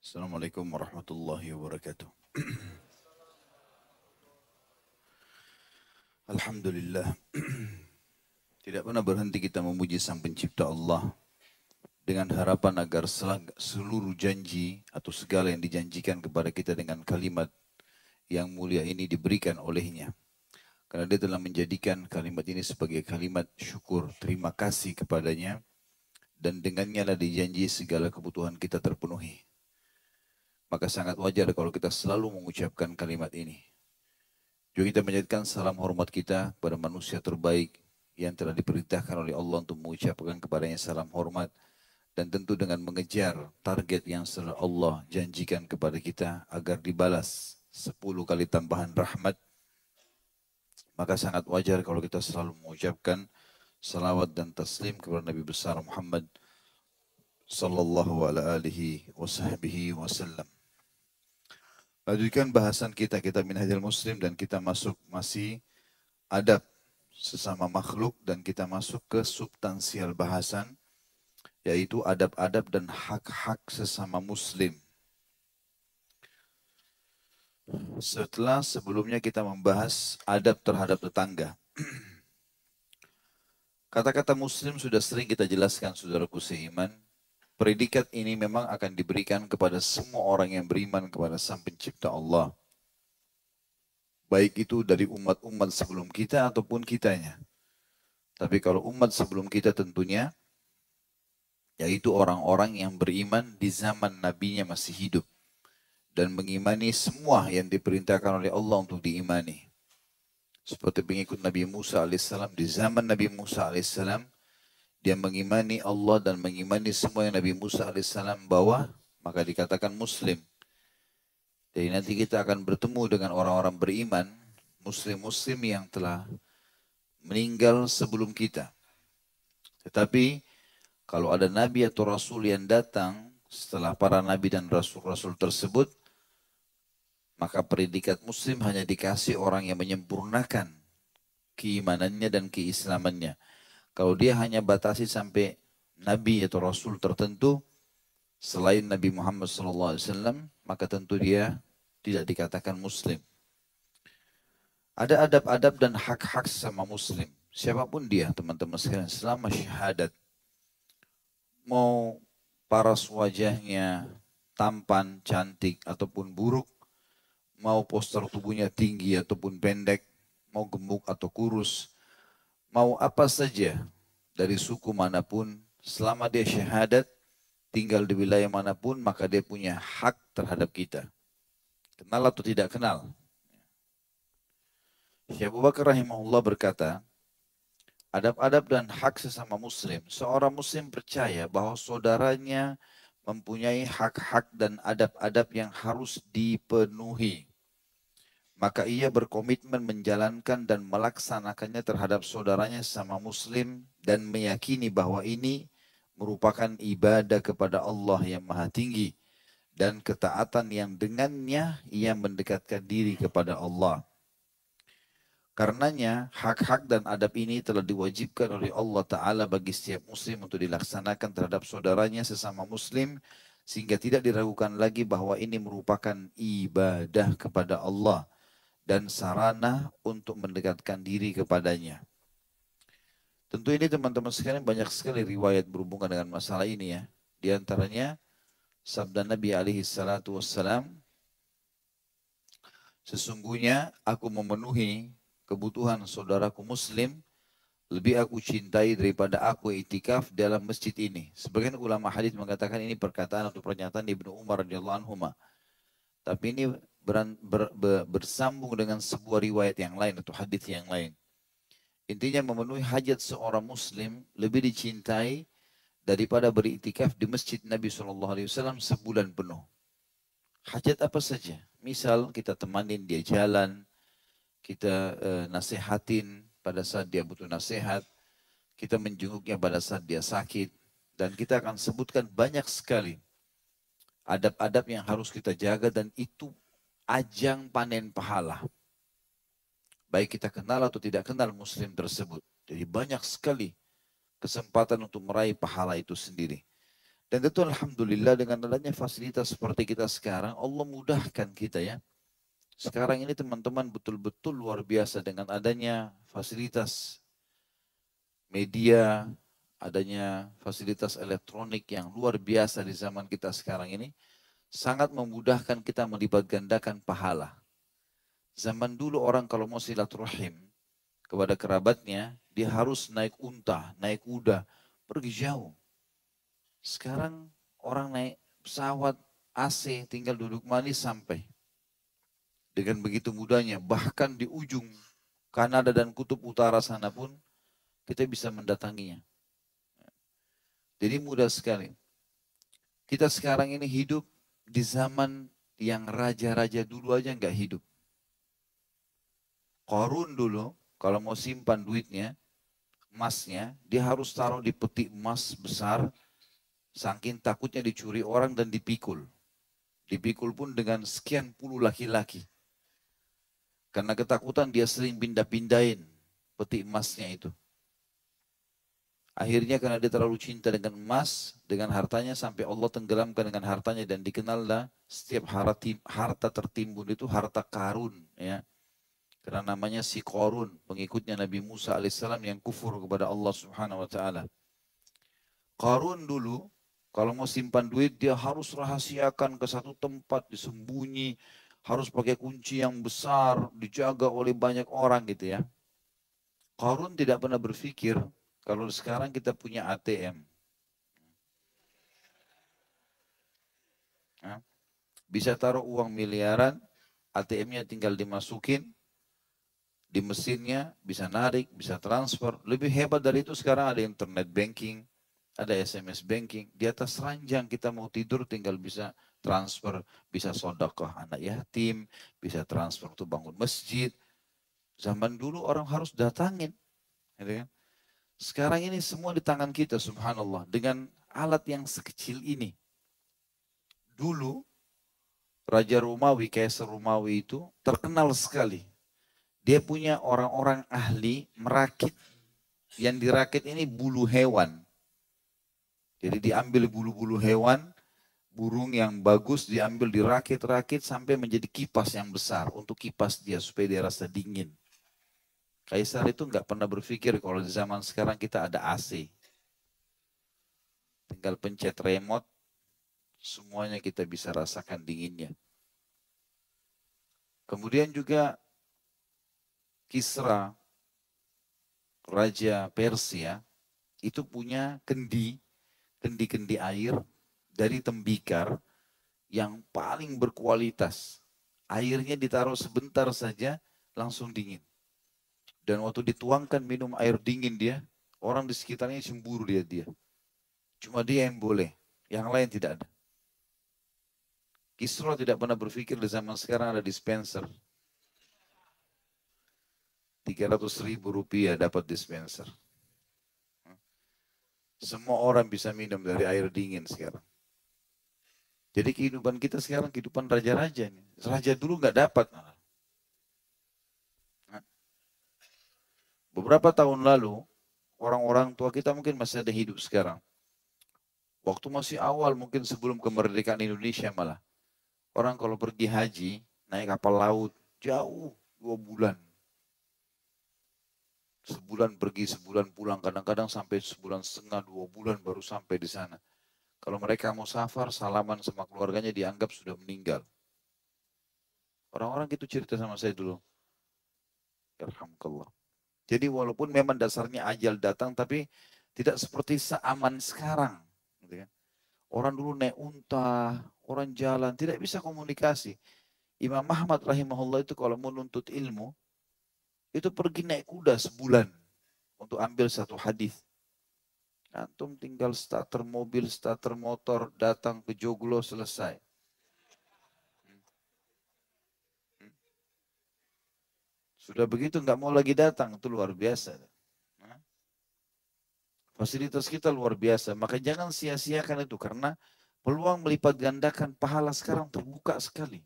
Assalamualaikum warahmatullahi wabarakatuh. Alhamdulillah, tidak pernah berhenti kita memuji Sang Pencipta Allah dengan harapan agar seluruh janji atau segala yang dijanjikan kepada kita dengan kalimat yang mulia ini diberikan olehnya. Karena dia telah menjadikan kalimat ini sebagai kalimat syukur, terima kasih kepadanya, dan dengannya lah dijanji segala kebutuhan kita terpenuhi. Maka sangat wajar kalau kita selalu mengucapkan kalimat ini. Juga kita menjadikan salam hormat kita kepada manusia terbaik yang telah diperintahkan oleh Allah untuk mengucapkan kepadanya salam hormat. Dan tentu dengan mengejar target yang sudah Allah janjikan kepada kita agar dibalas 10 kali tambahan rahmat. Maka sangat wajar kalau kita selalu mengucapkan salawat dan taslim kepada Nabi besar Muhammad sallallahu alaihi wasallam. Lanjutkan bahasan kita Minhajul Muslim, dan kita masuk masih adab sesama makhluk, dan kita masuk ke substansial bahasan yaitu adab-adab dan hak-hak sesama muslim. Setelah sebelumnya kita membahas adab terhadap tetangga. Kata-kata muslim sudah sering kita jelaskan, saudaraku seiman. Predikat ini memang akan diberikan kepada semua orang yang beriman kepada Sang Pencipta Allah. Baik itu dari umat-umat sebelum kita ataupun kitanya. Tapi kalau umat sebelum kita tentunya, yaitu orang-orang yang beriman di zaman nabinya masih hidup. Dan mengimani semua yang diperintahkan oleh Allah untuk diimani. Seperti pengikut Nabi Musa alaihissalam, di zaman Nabi Musa alaihissalam, dia mengimani Allah dan mengimani semua yang Nabi Musa alaihissalam bawa, maka dikatakan muslim. Jadi nanti kita akan bertemu dengan orang-orang beriman, muslim-muslim yang telah meninggal sebelum kita. Tetapi kalau ada nabi atau rasul yang datang setelah para nabi dan rasul-rasul tersebut, maka predikat muslim hanya dikasih orang yang menyempurnakan keimanannya dan keislamannya. Kalau dia hanya batasi sampai nabi atau rasul tertentu selain Nabi Muhammad SAW, maka tentu dia tidak dikatakan muslim. Ada adab-adab dan hak-hak sama muslim. Siapapun dia, teman-teman sekalian, selama syahadat, mau paras wajahnya tampan, cantik, ataupun buruk, mau postur tubuhnya tinggi ataupun pendek, mau gemuk atau kurus, mau apa saja dari suku manapun, selama dia syahadat, tinggal di wilayah manapun, maka dia punya hak terhadap kita. Kenal atau tidak kenal. Syekh Abu Bakar rahimahullah berkata, adab-adab dan hak sesama muslim. Seorang muslim percaya bahwa saudaranya mempunyai hak-hak dan adab-adab yang harus dipenuhi. Maka ia berkomitmen menjalankan dan melaksanakannya terhadap saudaranya sama muslim dan meyakini bahwa ini merupakan ibadah kepada Allah yang maha tinggi dan ketaatan yang dengannya ia mendekatkan diri kepada Allah. Karenanya hak-hak dan adab ini telah diwajibkan oleh Allah Ta'ala bagi setiap muslim untuk dilaksanakan terhadap saudaranya sesama muslim, sehingga tidak diragukan lagi bahwa ini merupakan ibadah kepada Allah dan sarana untuk mendekatkan diri kepadanya. Tentu ini teman-teman sekalian banyak sekali riwayat berhubungan dengan masalah ini ya. Di antaranya sabda Nabi alaihi salatu wassalam, sesungguhnya aku memenuhi kebutuhan saudaraku muslim lebih aku cintai daripada aku itikaf dalam masjid ini. Sebagian ulama hadis mengatakan ini perkataan atau pernyataan Ibnu Umar radhiyallahu anhu. Tapi ini bersambung dengan sebuah riwayat yang lain atau hadis yang lain. Intinya memenuhi hajat seorang muslim lebih dicintai daripada beriktikaf di masjid Nabi SAW sebulan penuh. Hajat apa saja. Misal kita temanin dia jalan, kita nasihatin pada saat dia butuh nasihat, kita menjenguknya pada saat dia sakit, dan kita akan sebutkan banyak sekali adab-adab yang harus kita jaga, dan itu ajang panen pahala. Baik kita kenal atau tidak kenal muslim tersebut. Jadi banyak sekali kesempatan untuk meraih pahala itu sendiri. Dan tentu alhamdulillah dengan adanya fasilitas seperti kita sekarang, Allah mudahkan kita ya. Sekarang ini teman-teman betul-betul luar biasa dengan adanya fasilitas media, adanya fasilitas elektronik yang luar biasa di zaman kita sekarang ini, sangat memudahkan kita melipat gandakan pahala. Zaman dulu orang kalau mau silaturahim kepada kerabatnya, dia harus naik unta, naik kuda, pergi jauh. Sekarang orang naik pesawat AC, tinggal duduk manis sampai. Dengan begitu mudahnya, bahkan di ujung Kanada dan kutub utara sana pun kita bisa mendatanginya. Jadi mudah sekali. Kita sekarang ini hidup di zaman yang raja-raja dulu aja nggak hidup. Qarun dulu, kalau mau simpan duitnya, emasnya, dia harus taruh di peti emas besar, saking takutnya dicuri orang dan dipikul. Dipikul pun dengan sekian puluh laki-laki. Karena ketakutan dia sering pindah-pindahin peti emasnya itu. Akhirnya karena dia terlalu cinta dengan emas, dengan hartanya sampai Allah tenggelamkan dengan hartanya dan dikenallah setiap harta tertimbun itu harta karun ya. Karena namanya si Qarun, pengikutnya Nabi Musa alaihissalam yang kufur kepada Allah Subhanahu wa taala. Qarun dulu kalau mau simpan duit dia harus rahasiakan ke satu tempat disembunyi, harus pakai kunci yang besar, dijaga oleh banyak orang gitu ya. Qarun tidak pernah berpikir kalau sekarang kita punya ATM. Ya, bisa taruh uang miliaran, ATM-nya tinggal dimasukin, di mesinnya bisa narik, bisa transfer. Lebih hebat dari itu sekarang ada internet banking, ada SMS banking. Di atas ranjang kita mau tidur tinggal bisa transfer, bisa sedekah anak yatim, bisa transfer untuk bangun masjid. Zaman dulu orang harus datangin. Gitu kan? Sekarang ini semua di tangan kita subhanallah. Dengan alat yang sekecil ini. Dulu Raja Romawi, Kaisar Romawi itu terkenal sekali. Dia punya orang-orang ahli merakit. Yang dirakit ini bulu hewan. Jadi diambil bulu-bulu hewan, burung yang bagus diambil dirakit-rakit sampai menjadi kipas yang besar untuk kipas dia supaya dia rasa dingin. Kaisar itu nggak pernah berpikir kalau di zaman sekarang kita ada AC. Tinggal pencet remote, semuanya kita bisa rasakan dinginnya. Kemudian juga Kisra, Raja Persia, itu punya kendi-kendi air dari tembikar yang paling berkualitas. Airnya ditaruh sebentar saja, langsung dingin. Dan waktu dituangkan minum air dingin dia, orang di sekitarnya cemburu dia. Cuma dia yang boleh, yang lain tidak ada. Kisra tidak pernah berpikir di zaman sekarang ada dispenser. 300.000 rupiah dapat dispenser. Semua orang bisa minum dari air dingin sekarang. Jadi kehidupan kita sekarang kehidupan raja-raja. Raja dulu nggak dapat. Beberapa tahun lalu, orang-orang tua kita mungkin masih ada hidup sekarang. Waktu masih awal mungkin sebelum kemerdekaan Indonesia malah. Orang kalau pergi haji, naik kapal laut, jauh 2 bulan. Sebulan pergi, sebulan pulang. Kadang-kadang sampai sebulan setengah, 2 bulan baru sampai di sana. Kalau mereka mau safar, salaman sama keluarganya dianggap sudah meninggal. Orang-orang gitu cerita sama saya dulu. Alhamdulillah. Jadi walaupun memang dasarnya ajal datang, tapi tidak seperti seaman sekarang. Gitu kan. Orang dulu naik unta, orang jalan, tidak bisa komunikasi. Imam Ahmad rahimahullah itu kalau mau nuntut ilmu, itu pergi naik kuda sebulan untuk ambil satu hadis. Antum tinggal starter mobil, starter motor, datang ke Joglo, selesai. Sudah begitu nggak mau lagi datang, itu luar biasa. Fasilitas kita luar biasa, maka jangan sia-siakan itu karena peluang melipat gandakan pahala sekarang terbuka sekali.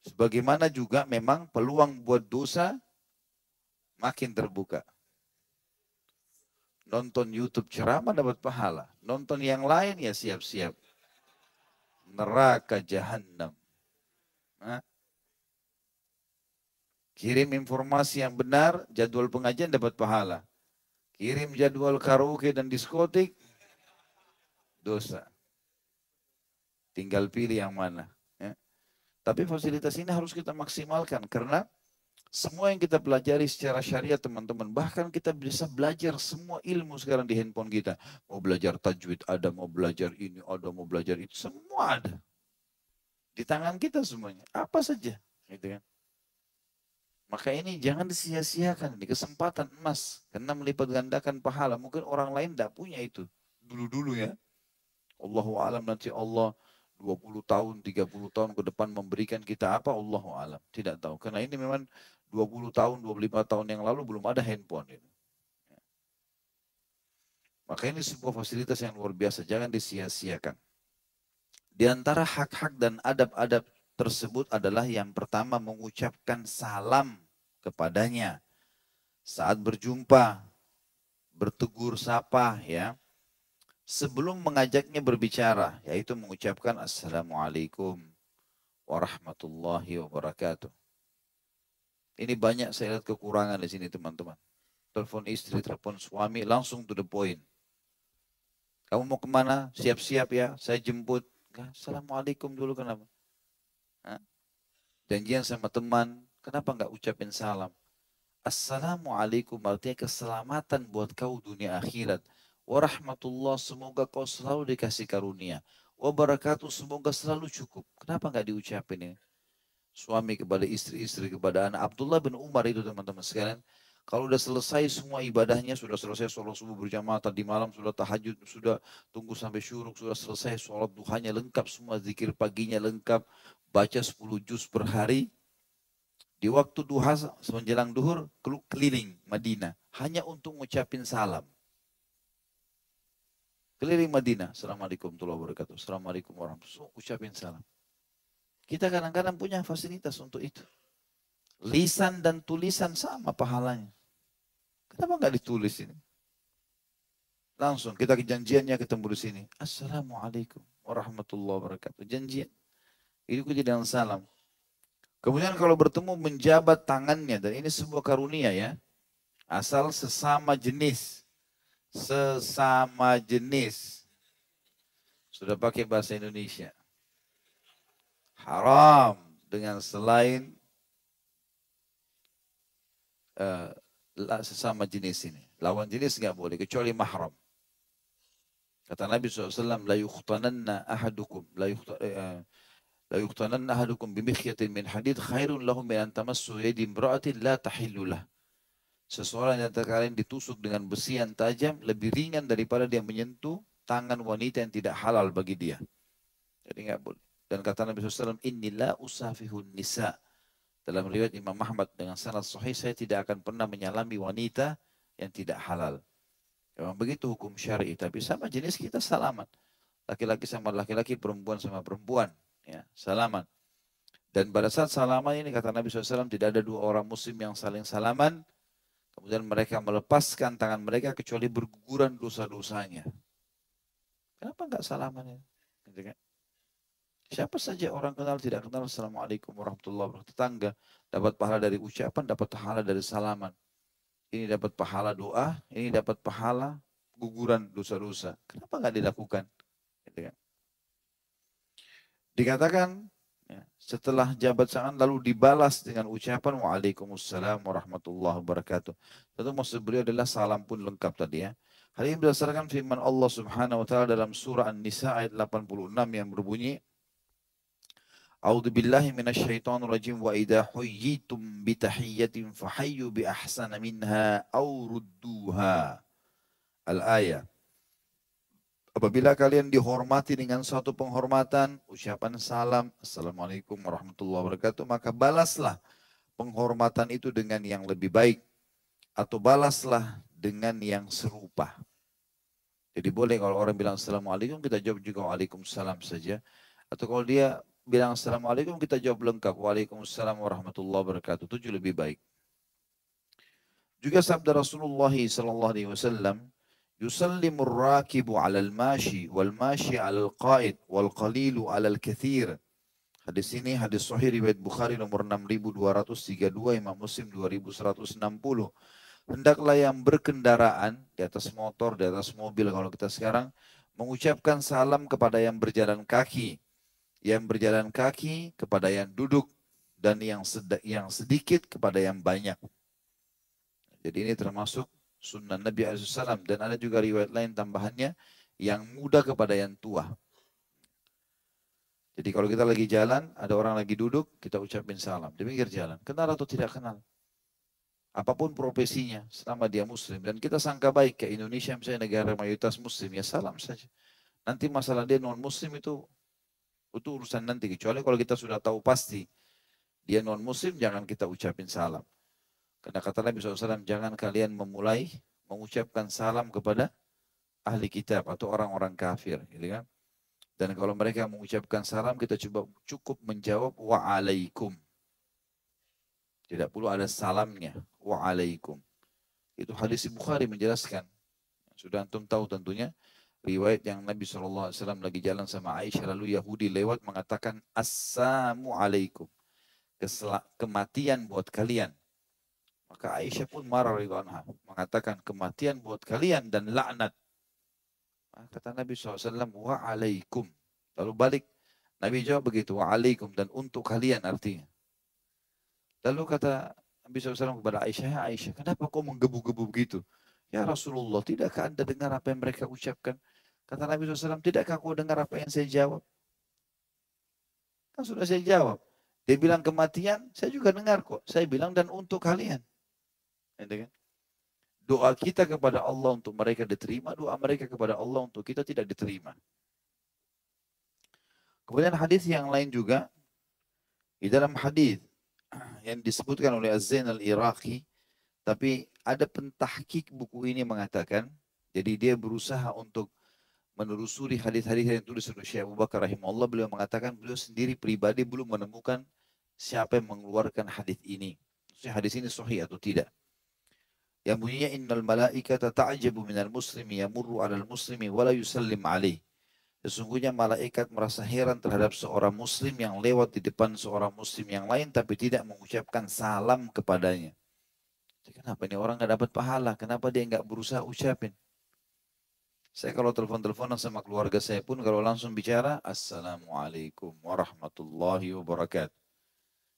Sebagaimana juga memang peluang buat dosa makin terbuka. Nonton YouTube ceramah dapat pahala. Nonton yang lain ya siap-siap. Neraka jahanam. Hah? Kirim informasi yang benar, jadwal pengajian dapat pahala. Kirim jadwal karaoke dan diskotik, dosa. Tinggal pilih yang mana. Ya. Tapi fasilitas ini harus kita maksimalkan karena semua yang kita pelajari secara syariat teman-teman. Bahkan kita bisa belajar semua ilmu sekarang di handphone kita. Mau belajar tajwid ada, mau belajar ini ada, mau belajar itu. Semua ada. Di tangan kita semuanya. Apa saja. Gitu kan. Maka ini jangan disia-siakan. Ini kesempatan emas. Karena melipat gandakan pahala. Mungkin orang lain tidak punya itu. Dulu-dulu ya. Allahu alam nanti Allah 20 tahun, 30 tahun ke depan memberikan kita apa? Allahu alam. Tidak tahu. Karena ini memang 20 tahun, 25 tahun yang lalu belum ada handphone. Itu. Maka ini sebuah fasilitas yang luar biasa. Jangan disia-siakan. Di antara hak-hak dan adab-adab tersebut adalah yang pertama mengucapkan salam kepadanya saat berjumpa, bertegur sapa ya. Sebelum mengajaknya berbicara, yaitu mengucapkan Assalamualaikum warahmatullahi wabarakatuh. Ini banyak saya lihat kekurangan di sini teman-teman. Telepon istri, telepon suami, langsung to the point. Kamu mau kemana? Siap-siap ya, saya jemput. Assalamualaikum dulu kenapa? Hah? Janjian sama teman, kenapa nggak ucapin salam? Assalamualaikum artinya keselamatan buat kau dunia akhirat. Warahmatullah semoga kau selalu dikasih karunia. Wabarakatuh semoga selalu cukup. Kenapa nggak diucapin ini? Suami kepada istri, istri kepada anak. Abdullah bin Umar itu teman-teman sekalian. Kalau sudah selesai semua ibadahnya, sudah selesai sholat subuh berjamaah, tadi malam sudah tahajud, sudah tunggu sampai syuruk, sudah selesai sholat duhanya lengkap, semua zikir paginya lengkap, baca 10 juz per hari. Di waktu duha menjelang duhur keliling Madinah hanya untuk ngucapin salam. Keliling Madinah, Assalamualaikum warahmatullahi wabarakatuh. Assalamualaikum warahmatullahi wabarakatuh. Ucapin salam. Kita kadang-kadang punya fasilitas untuk itu. Lisan dan tulisan sama pahalanya. Kenapa nggak ditulis ini? Langsung kita janjiannya ketemu di sini. Assalamualaikum warahmatullahi wabarakatuh. Janjian. Itu kita dengan salam. Kemudian kalau bertemu menjabat tangannya. Dan ini sebuah karunia ya. Asal sesama jenis. Sesama jenis. Sudah pakai bahasa Indonesia. Haram dengan selain sesama jenis ini. Lawan jenis nggak boleh kecuali mahram. Kata Nabi SAW, la yukhtananna ahadukum, la yukhtananna ahadukum bimikhyatin min hadid khairun lahum min an tamassu yadi imra'atin la tahillu lah. Seseorang yang terkadang ditusuk dengan besi yang tajam lebih ringan daripada dia menyentuh tangan wanita yang tidak halal bagi dia. Jadi nggak boleh. Dan kata Nabi SAW, inilah usafihun nisa. Dalam riwayat Imam Ahmad dengan sanad sahih, saya tidak akan pernah menyalami wanita yang tidak halal. Memang begitu hukum syar'i, tapi sama jenis kita salaman. Laki-laki sama laki-laki, perempuan sama perempuan. Ya, salaman. Dan pada saat salaman ini kata Nabi SAW tidak ada dua orang muslim yang saling salaman. Kemudian mereka melepaskan tangan mereka kecuali berguguran dosa-dosanya. Kenapa enggak salaman ya? Gitu kan? Siapa saja orang kenal tidak kenal Assalamualaikum warahmatullahi wabarakatuh. Tetangga dapat pahala dari ucapan, dapat pahala dari salaman. Ini dapat pahala doa, ini dapat pahala guguran dosa-dosa. Kenapa nggak dilakukan? Gitu kan? Dikatakan ya, setelah jabat tangan lalu dibalas dengan ucapan Waalaikumsalam warahmatullahi wabarakatuh. Tentu maksud beliau adalah salam pun lengkap tadi ya. Hal ini berdasarkan firman Allah Subhanahu wa taala dalam surah An-Nisa ayat 86 yang berbunyi A'udzu billahi minasyaitonir rajim wa idza huyyitum bi tahiyyatin fahayyu bi ahsana minha aw rudduha. Al-ayah. Apabila kalian dihormati dengan suatu penghormatan, ucapan salam, Assalamualaikum warahmatullahi wabarakatuh, maka balaslah penghormatan itu dengan yang lebih baik atau balaslah dengan yang serupa. Jadi boleh kalau orang bilang Assalamualaikum, kita jawab juga Waalaikumsalam saja. Atau kalau dia bilang Assalamualaikum, kita jawab lengkap. Waalaikumsalam warahmatullahi wabarakatuh. Itu lebih baik. Juga sabda Rasulullah SAW, Yusallimur rakibu 'alal mashi wal mashi 'alal qa'id wal qalilu 'alal katsir. Hadis ini hadis sahih riwayat Bukhari nomor 6232, Imam Muslim 2160. Hendaklah yang berkendaraan di atas motor, di atas mobil kalau kita sekarang mengucapkan salam kepada yang berjalan kaki, kepada yang duduk, dan yang sedikit kepada yang banyak. Jadi ini termasuk sunnah Nabi SAW. Dan ada juga riwayat lain tambahannya, yang muda kepada yang tua. Jadi kalau kita lagi jalan, ada orang lagi duduk, kita ucapin salam di pinggir jalan. Kenal atau tidak kenal? Apapun profesinya, selama dia muslim. Dan kita sangka baik, ke Indonesia misalnya negara mayoritas muslim, ya salam saja. Nanti masalah dia non muslim itu urusan nanti. Kecuali kalau kita sudah tahu pasti, dia non muslim, jangan kita ucapin salam. Karena kata Nabi SAW, jangan kalian memulai mengucapkan salam kepada ahli kitab atau orang-orang kafir. Gitu kan? Dan kalau mereka mengucapkan salam, kita cukup menjawab wa'alaikum. Tidak perlu ada salamnya. Wa'alaikum. Itu hadis Bukhari menjelaskan. Sudah antum tahu tentunya. Riwayat yang Nabi SAW lagi jalan sama Aisyah. Lalu Yahudi lewat mengatakan Assalamualaikum. Kematian buat kalian. Maka Aisyah pun marah radhiyallahu, mengatakan kematian buat kalian dan laknat. Kata Nabi SAW, wa'alaikum. Lalu balik, Nabi jawab begitu, wa'alaikum, dan untuk kalian artinya. Lalu kata Nabi SAW kepada Aisyah, Aisyah, kenapa kau menggebu-gebu begitu? Ya Rasulullah, tidakkah anda dengar apa yang mereka ucapkan? Kata Nabi SAW, tidakkah kau dengar apa yang saya jawab? Kan sudah saya jawab. Dia bilang kematian, saya juga dengar kok. Saya bilang dan untuk kalian. Doa kita kepada Allah untuk mereka diterima, doa mereka kepada Allah untuk kita tidak diterima. Kemudian hadis yang lain juga, di dalam hadis yang disebutkan oleh Az-Zain Al-Iraqi, tapi ada pentahkik buku ini mengatakan, jadi dia berusaha untuk menelusuri hadis-hadis yang ditulis oleh Syekh Abu Bakar rahimahullah, beliau mengatakan beliau sendiri pribadi belum menemukan siapa yang mengeluarkan hadis ini. Hadis ini sahih atau tidak. Yang bunyinya innal malaikata ta'jabu minal muslimi yamurru 'alal muslimi wa la yusallim alaih. Sesungguhnya malaikat merasa heran terhadap seorang muslim yang lewat di depan seorang muslim yang lain tapi tidak mengucapkan salam kepadanya. Kenapa ini orang nggak dapat pahala? Kenapa dia nggak berusaha ucapin? Saya kalau telepon-teleponan sama keluarga saya pun kalau langsung bicara, Assalamualaikum warahmatullahi wabarakatuh.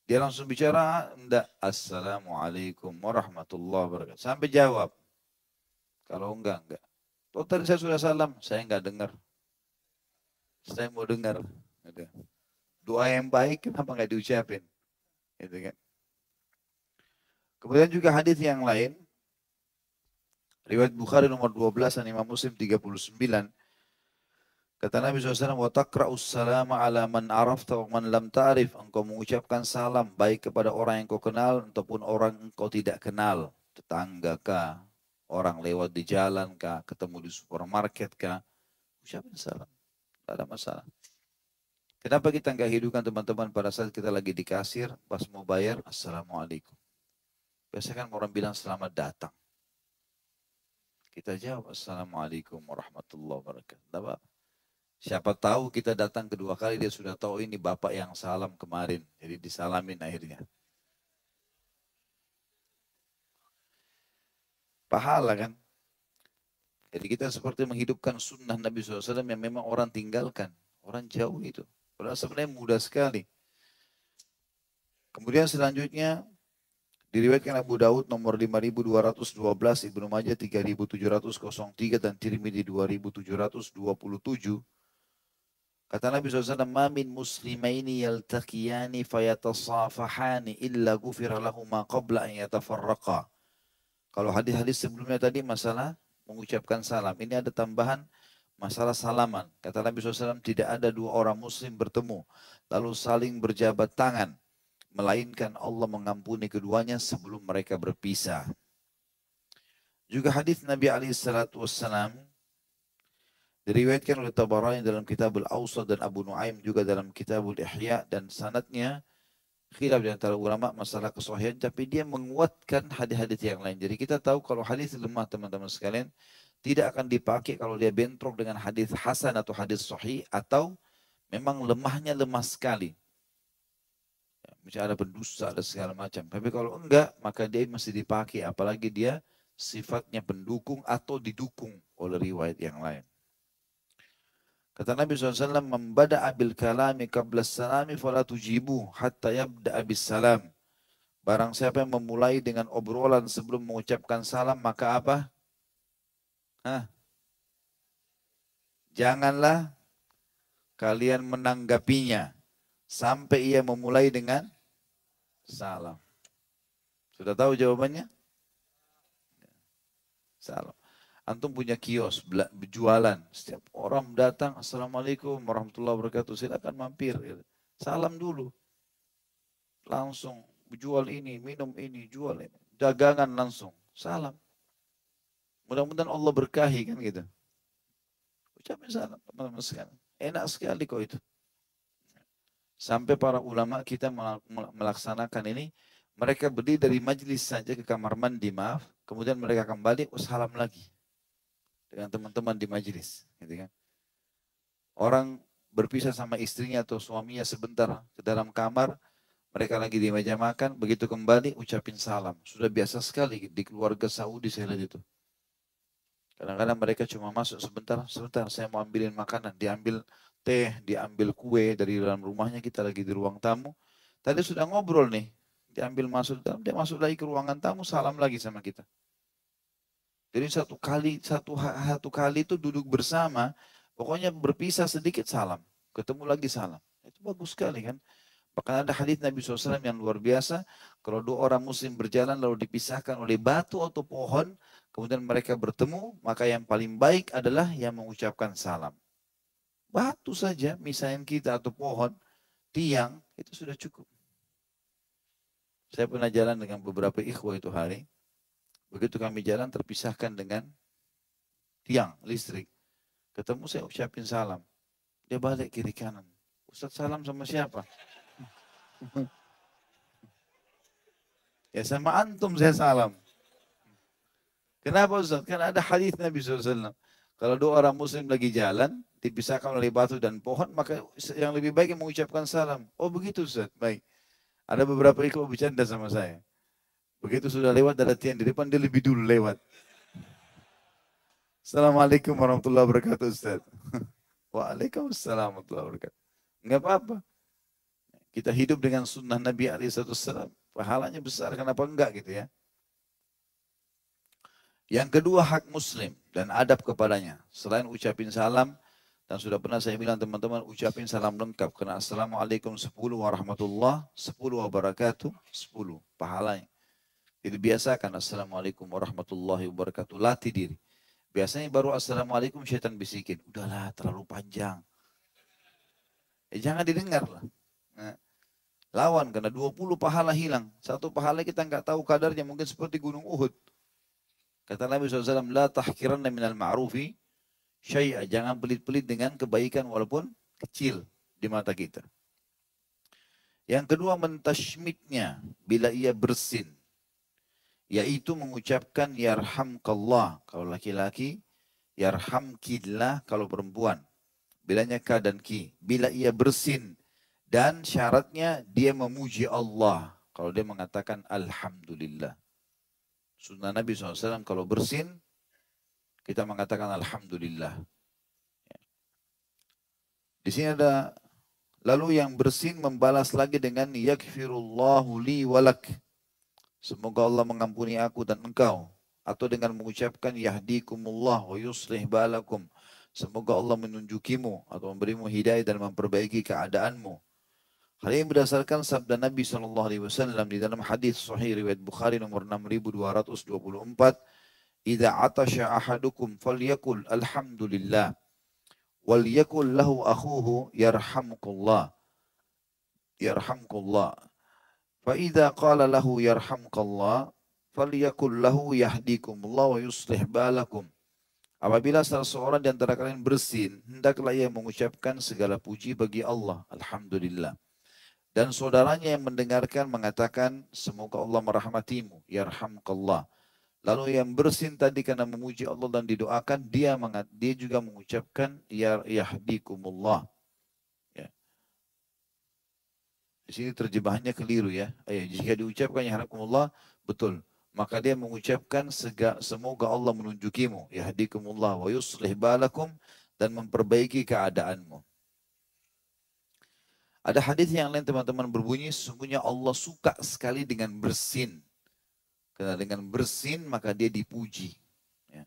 Dia langsung bicara, enggak, Assalamualaikum warahmatullahi wabarakatuh. Sampai jawab. Kalau enggak. Oh, tadi saya sudah salam, saya enggak dengar. Saya mau dengar. Doa yang baik, kenapa enggak diucapin? Gitu kan. Kemudian juga hadis yang lain, riwayat Bukhari nomor 12 dan Imam Muslim 39. Kata Nabi SAW, wa taqra'us salama ala man arafta wa man lam ta'rif. Engkau mengucapkan salam baik kepada orang yang kau kenal ataupun orang yang kau tidak kenal. Tetangga kah, orang lewat di jalan kah, ketemu di supermarket kah. Ucapin salam, tidak ada masalah. Kenapa kita enggak hidupkan teman-teman pada saat kita lagi di kasir, pas mau bayar, Assalamualaikum. Biasanya kan orang bilang selamat datang. Kita jawab, Assalamualaikum warahmatullahi wabarakatuh. Tidak apa-apa. Siapa tahu kita datang kedua kali dia sudah tahu ini bapak yang salam kemarin. Jadi disalamin akhirnya. Pahala kan? Jadi kita seperti menghidupkan sunnah Nabi SAW yang memang orang tinggalkan. Orang jauh itu. Padahal sebenarnya mudah sekali. Kemudian selanjutnya diriwayatkan Abu Daud nomor 5212, Ibnu Majah 3703 dan Tirmidzi 2727. Kata Nabi SAW, "Ma min muslimaini yaltaqiyani fayatasafahani illa ghufira lahu ma qabla an yatafarraqa." Kalau hadis-hadis sebelumnya tadi masalah mengucapkan salam. Ini ada tambahan masalah salaman. Kata Nabi SAW, tidak ada dua orang muslim bertemu lalu saling berjabat tangan, melainkan Allah mengampuni keduanya sebelum mereka berpisah. Juga hadis Nabi SAW diriwayatkan oleh Tabarani dalam Kitabul Awsat dan Abu Nuaim juga dalam Kitabul Ihya, dan sanadnya khilaf di antara ulama masalah kesahihan, tapi dia menguatkan hadis-hadis yang lain. Jadi kita tahu kalau hadis lemah teman-teman sekalian, tidak akan dipakai kalau dia bentrok dengan hadis hasan atau hadis sahih atau memang lemahnya lemah sekali. Misalnya ada pendusta, ada segala macam. Tapi kalau enggak, maka dia masih dipakai. Apalagi dia sifatnya pendukung atau didukung oleh riwayat yang lain. Kata Nabi SAW, membada abil kalami qabla salami fala tujibu hatta yabda abis salam. Barang siapa yang memulai dengan obrolan sebelum mengucapkan salam, maka apa? Hah? Janganlah kalian menanggapinya sampai ia memulai dengan salam. Sudah tahu jawabannya? Salam. Antum punya kios, jualan. Setiap orang datang, Assalamualaikum warahmatullahi wabarakatuh. Silakan mampir. Salam dulu. Langsung jual ini, minum ini, jual ini. Dagangan langsung. Salam. Mudah-mudahan Allah berkahi kan gitu. Ucapin salam teman-teman sekalian. Enak sekali kok itu. Sampai para ulama kita melaksanakan ini. Mereka berdiri dari majlis saja ke kamar mandi, maaf. Kemudian mereka kembali, salam lagi. Dengan teman-teman di majelis, gitu kan. Orang berpisah sama istrinya atau suaminya sebentar ke dalam kamar, mereka lagi di meja makan, begitu kembali ucapin salam. Sudah biasa sekali di keluarga Saudi saya lihat itu. Kadang-kadang mereka cuma masuk sebentar saya mau ambilin makanan, diambil teh, diambil kue dari dalam rumahnya, kita lagi di ruang tamu. Tadi sudah ngobrol nih, diambil masuk dalam, dia masuk lagi ke ruangan tamu, salam lagi sama kita. Jadi satu kali itu duduk bersama, pokoknya berpisah sedikit salam, ketemu lagi salam. Itu bagus sekali kan. Bahkan ada hadis Nabi SAW yang luar biasa, kalau dua orang muslim berjalan lalu dipisahkan oleh batu atau pohon, kemudian mereka bertemu, maka yang paling baik adalah yang mengucapkan salam. Batu saja, misalnya kita atau pohon, tiang, itu sudah cukup. Saya pernah jalan dengan beberapa ikhwah itu hari, begitu kami jalan terpisahkan dengan tiang listrik. Ketemu saya ucapin salam. Dia balik kiri kanan. Ustaz salam sama siapa? Ya sama antum saya salam. Kenapa Ustaz? Karena ada hadis Nabi SAW. Kalau dua orang muslim lagi jalan, dipisahkan oleh batu dan pohon, maka yang lebih baik yang mengucapkan salam. Oh begitu Ustaz, baik. Ada beberapa ikhwan bercanda sama saya. Begitu sudah lewat ada tiang di depan, dia lebih dulu lewat. Assalamualaikum warahmatullahi wabarakatuh Ustaz. Waalaikumsalam warahmatullahi wabarakatuh. Enggak apa-apa. Kita hidup dengan sunnah Nabi SAW. Pahalanya besar, kenapa enggak gitu ya. Yang kedua hak muslim dan adab kepadanya. Selain ucapin salam, dan sudah pernah saya bilang teman-teman ucapin salam lengkap. Karena Assalamualaikum 10 warahmatullahi 10 wabarakatuh 10 pahalanya. Jadi biasakan Assalamualaikum warahmatullahi wabarakatuh. Latih diri. Biasanya baru Assalamualaikum syaitan bisikin. Udahlah terlalu panjang. Jangan didengar lah. Nah, lawan karena 20 pahala hilang. Satu pahala kita nggak tahu kadarnya mungkin seperti gunung Uhud. Kata Nabi SAW, la tahkiranna minal ma'rufi syai'a. Jangan pelit-pelit dengan kebaikan walaupun kecil di mata kita. Yang kedua mentashmitnya bila ia bersin. Yaitu mengucapkan yarhamkallah kalau laki-laki, yarhamkillah kalau perempuan. Bilanya ka dan ki. Bila ia bersin dan syaratnya dia memuji Allah. Kalau dia mengatakan alhamdulillah. Sunnah Nabi SAW kalau bersin kita mengatakan alhamdulillah. Di sini ada lalu yang bersin membalas lagi dengan yakfirullahu li walak. Semoga Allah mengampuni aku dan engkau. Atau dengan mengucapkan yahdikumullah wa yuslih balakum. Semoga Allah menunjukimu atau memberimu hidayah dan memperbaiki keadaanmu. Hal ini berdasarkan sabda Nabi SAW di dalam hadis Sahih riwayat Bukhari nomor 6224. Idza atasha ahadukum falyakul alhamdulillah. Wal yakul lahu akhuhu yarhamukallah. Yarhamkallah. فإذا قال له يرحمك الله فليقل له يهديكم الله ويصلح بالكم. Apabila salah seorang di antara kalian bersin, hendaklah ia mengucapkan segala puji bagi Allah. Alhamdulillah. Dan saudaranya yang mendengarkan mengatakan, semoga Allah merahmatimu. Yarhamkallah. Lalu yang bersin tadi karena memuji Allah dan didoakan, dia juga mengucapkan ya yahdikumullah. Ya. Di sini terjemahannya keliru ya. Jika diucapkan ya yahdikumullah, betul. Maka dia mengucapkan semoga Allah menunjukimu, yahdikumullah wa yuslih balakum, dan memperbaiki keadaanmu. Ada hadis yang lain teman-teman berbunyi, sesungguhnya Allah suka sekali dengan bersin. Karena dengan bersin maka dia dipuji. Ya.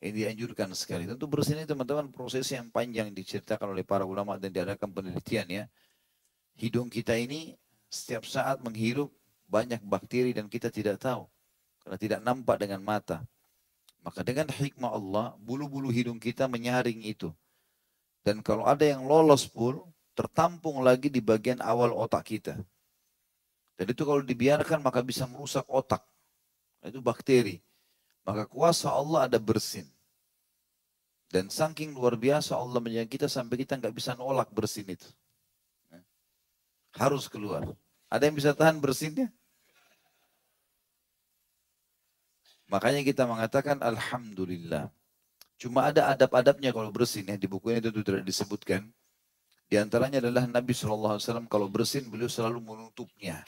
Ini dianjurkan sekali. Tentu bersin ini teman-teman proses yang panjang diceritakan oleh para ulama dan diadakan penelitian ya. Hidung kita ini setiap saat menghirup banyak bakteri dan kita tidak tahu. Karena tidak nampak dengan mata. Maka dengan hikmah Allah, bulu-bulu hidung kita menyaring itu. Dan kalau ada yang lolos pun, tertampung lagi di bagian awal otak kita. Dan itu kalau dibiarkan maka bisa merusak otak. Itu bakteri. Maka kuasa Allah ada bersin. Dan saking luar biasa Allah menjaga kita sampai kita nggak bisa nolak bersin itu. Harus keluar. Ada yang bisa tahan bersinnya? Makanya kita mengatakan Alhamdulillah. Cuma ada adab-adabnya kalau bersin ya. Di buku ini itu tidak disebutkan. Di antaranya adalah Nabi SAW kalau bersin beliau selalu menutupnya.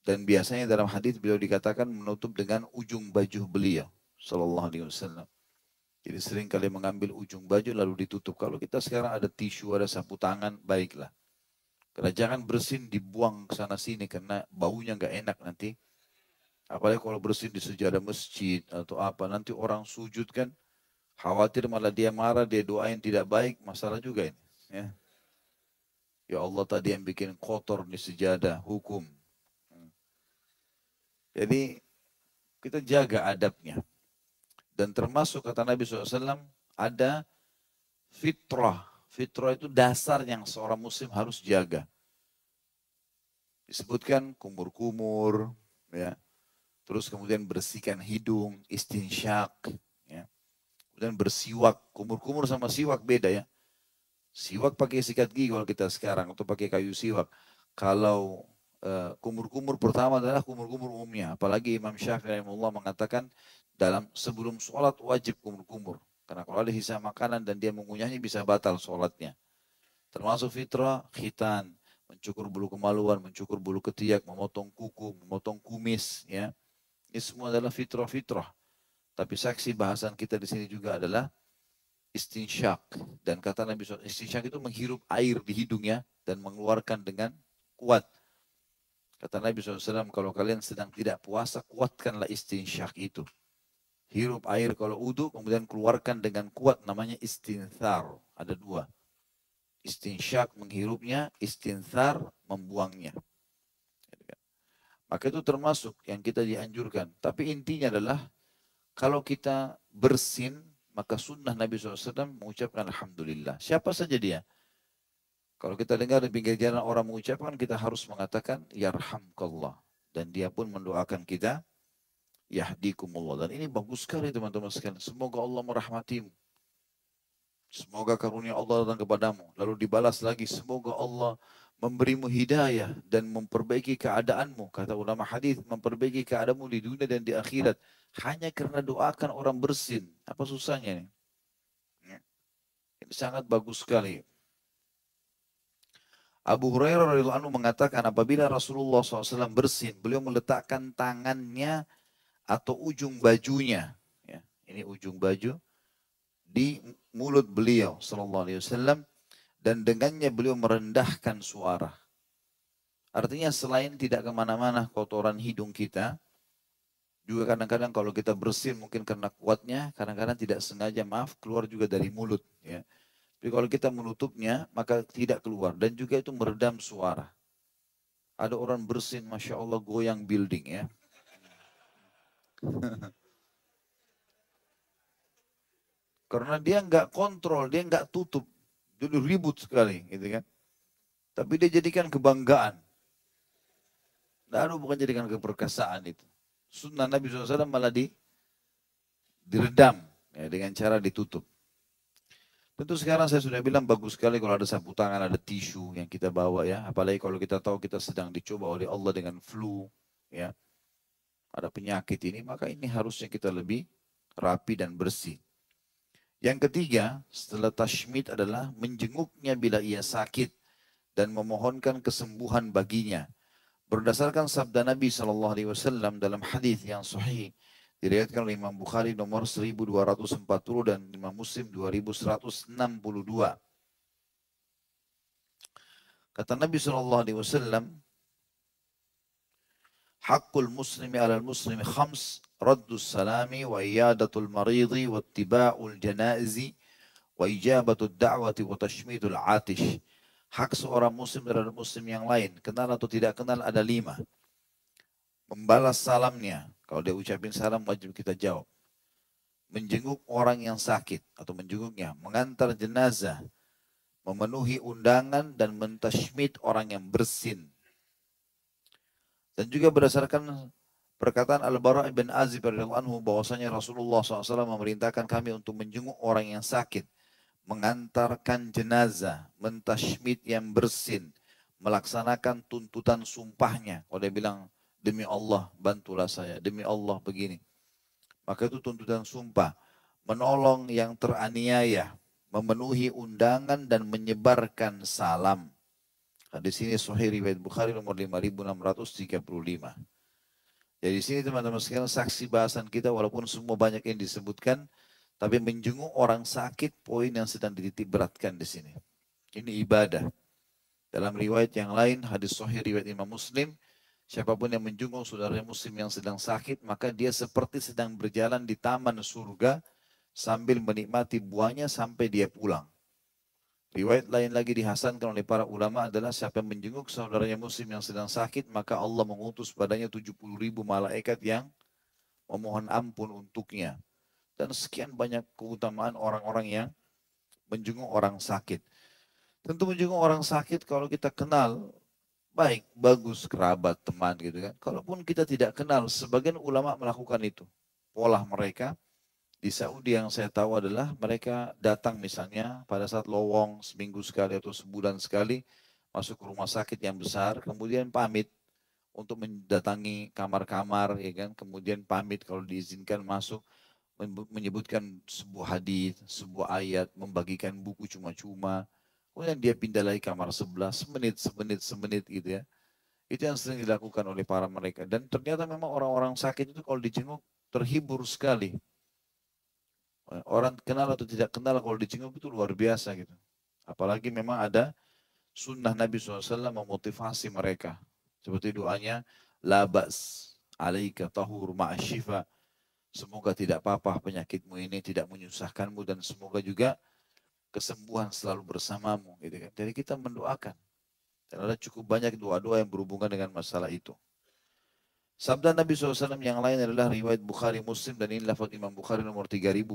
Dan biasanya dalam hadis beliau dikatakan menutup dengan ujung baju beliau SAW. Jadi sering kali mengambil ujung baju lalu ditutup. Kalau kita sekarang ada tisu, ada sapu tangan, baiklah. Karena jangan bersin dibuang ke sana sini karena baunya nggak enak nanti. Apalagi kalau bersin di sejadah masjid atau apa, nanti orang sujud kan, khawatir malah dia marah, dia doain tidak baik, masalah juga ini. Ya, ya Allah tadi yang bikin kotor di sejadah, hukum. Jadi kita jaga adabnya. Dan termasuk kata Nabi SAW, ada fitrah. Fitrah itu dasar yang seorang muslim harus jaga. Disebutkan kumur-kumur, ya. Terus kemudian bersihkan hidung, istinsyak, ya. Kemudian bersiwak. Kumur-kumur sama siwak beda ya. Siwak pakai sikat gigi kalau kita sekarang, atau pakai kayu siwak. Kalau kumur-kumur pertama adalah kumur-kumur umumnya. Apalagi Imam Syafi'i rahimahullah mengatakan sebelum sholat wajib kumur-kumur. Karena kalau ada sisa makanan dan dia mengunyahnya bisa batal sholatnya. Termasuk fitrah, khitan, mencukur bulu kemaluan, mencukur bulu ketiak, memotong kuku, memotong kumis. Ya, ini semua adalah fitrah-fitrah. Tapi saksi bahasan kita di sini juga adalah istinsyak. Dan kata Nabi SAW, istinsyak itu menghirup air di hidungnya dan mengeluarkan dengan kuat. Kata Nabi SAW, kalau kalian sedang tidak puasa, kuatkanlah istinsyak itu. Hirup air kalau wudu, kemudian keluarkan dengan kuat, namanya istinthar. Ada dua. Istinsyak menghirupnya, istinthar membuangnya. Maka itu termasuk yang kita dianjurkan. Tapi intinya adalah, kalau kita bersin, maka sunnah Nabi SAW mengucapkan Alhamdulillah. Siapa saja dia. Kalau kita dengar di pinggir jalan orang mengucapkan, kita harus mengatakan Yarhamkallah. Dan dia pun mendoakan kita Yahdikumullah. Dan ini bagus sekali teman-teman sekalian. Semoga Allah merahmatimu. Semoga karunia Allah datang kepadamu. Lalu dibalas lagi, semoga Allah memberimu hidayah dan memperbaiki keadaanmu. Kata ulama hadis, memperbaiki keadaanmu di dunia dan di akhirat. Hanya karena doakan orang bersin. Apa susahnya ini? Ini sangat bagus sekali. Abu Hurairah radhiyallahu anhu mengatakan apabila Rasulullah SAW bersin, beliau meletakkan tangannya atau ujung bajunya, ya, ini ujung baju, di mulut beliau SAW, dan dengannya beliau merendahkan suara. Artinya selain tidak kemana-mana kotoran hidung kita, juga kadang-kadang kalau kita bersin mungkin karena kuatnya, kadang-kadang tidak sengaja, keluar juga dari mulut. Ya. Tapi kalau kita menutupnya, maka tidak keluar. Dan juga itu meredam suara. Ada orang bersin, Masya Allah, goyang building ya. Karena dia nggak kontrol, dia nggak tutup. Jadi ribut sekali, gitu kan. Tapi dia jadikan kebanggaan. Lalu bukan jadikan keperkasaan itu. Sunnah Nabi SAW malah diredam ya, dengan cara ditutup. Tentu sekarang saya sudah bilang bagus sekali kalau ada sapu tangan, ada tisu yang kita bawa ya. Apalagi kalau kita tahu kita sedang dicoba oleh Allah dengan flu ya. ada penyakit ini, maka ini harusnya kita lebih rapi dan bersih. Yang ketiga, setelah tashmid adalah menjenguknya bila ia sakit dan memohonkan kesembuhan baginya. Berdasarkan sabda Nabi SAW dalam hadis yang sahih, diriwayatkan oleh Imam Bukhari nomor 1240 dan Imam Muslim 2162. Kata Nabi SAW, Haqqul muslimi alal muslimi khams, raddus salami wa iyadatul maridi wa ittiba'ul janaizi wa ijabatul da'wati wa tashmidul atish. Hak seorang muslim terhadap muslim yang lain, kenal atau tidak kenal, ada 5. Membalas salamnya, kalau dia ucapin salam wajib kita jawab. Menjenguk orang yang sakit atau menjenguknya, mengantar jenazah, memenuhi undangan dan mentashmid orang yang bersin. Dan juga berdasarkan perkataan Al-Bara' bin Azib radhiyallahu anhu bahwasanya Rasulullah SAW memerintahkan kami untuk menjenguk orang yang sakit, mengantarkan jenazah, mentashmid yang bersin, melaksanakan tuntutan sumpahnya. Kalau dia bilang, demi Allah bantulah saya, demi Allah begini. Maka itu tuntutan sumpah. Menolong yang teraniaya, memenuhi undangan dan menyebarkan salam. Di sini Sahih riwayat Bukhari nomor 5635. Jadi di sini teman-teman sekalian, saksi bahasan kita walaupun semua banyak yang disebutkan, tapi menjenguk orang sakit poin yang sedang dititik beratkan di sini. Ini ibadah. Dalam riwayat yang lain, hadis Sahih riwayat Imam Muslim, siapapun yang menjenguk saudara muslim yang sedang sakit, maka dia seperti sedang berjalan di taman surga sambil menikmati buahnya sampai dia pulang. Riwayat lain lagi dihasankan oleh para ulama adalah siapa yang menjenguk saudaranya muslim yang sedang sakit, maka Allah mengutus padanya 70.000 malaikat yang memohon ampun untuknya. Dan sekian banyak keutamaan orang-orang yang menjenguk orang sakit. Tentu menjenguk orang sakit kalau kita kenal, baik, bagus, kerabat, teman gitu kan. Kalaupun kita tidak kenal, sebagian ulama melakukan itu. Pola mereka di Saudi yang saya tahu adalah mereka datang misalnya pada saat lowong seminggu sekali atau sebulan sekali masuk ke rumah sakit yang besar, kemudian pamit untuk mendatangi kamar-kamar, ya kan, kemudian pamit kalau diizinkan masuk, menyebutkan sebuah hadis, sebuah ayat, membagikan buku cuma-cuma, kemudian dia pindah lagi kamar sebelah, semenit gitu ya. Itu yang sering dilakukan oleh para mereka. Dan ternyata memang orang-orang sakit itu kalau dijenguk terhibur sekali. Orang kenal atau tidak kenal kalau dijenguk itu luar biasa gitu. Apalagi memang ada sunnah Nabi SAW memotivasi mereka. Seperti doanya, la ba's alaika tahur ma'asyifa. Semoga tidak apa-apa penyakitmu ini tidak menyusahkanmu dan semoga juga kesembuhan selalu bersamamu. Gitu kan. Jadi kita mendoakan. Dan ada cukup banyak doa-doa yang berhubungan dengan masalah itu. Sabda Nabi SAW yang lain adalah riwayat Bukhari Muslim dan ini lafaz Imam Bukhari nomor 3046.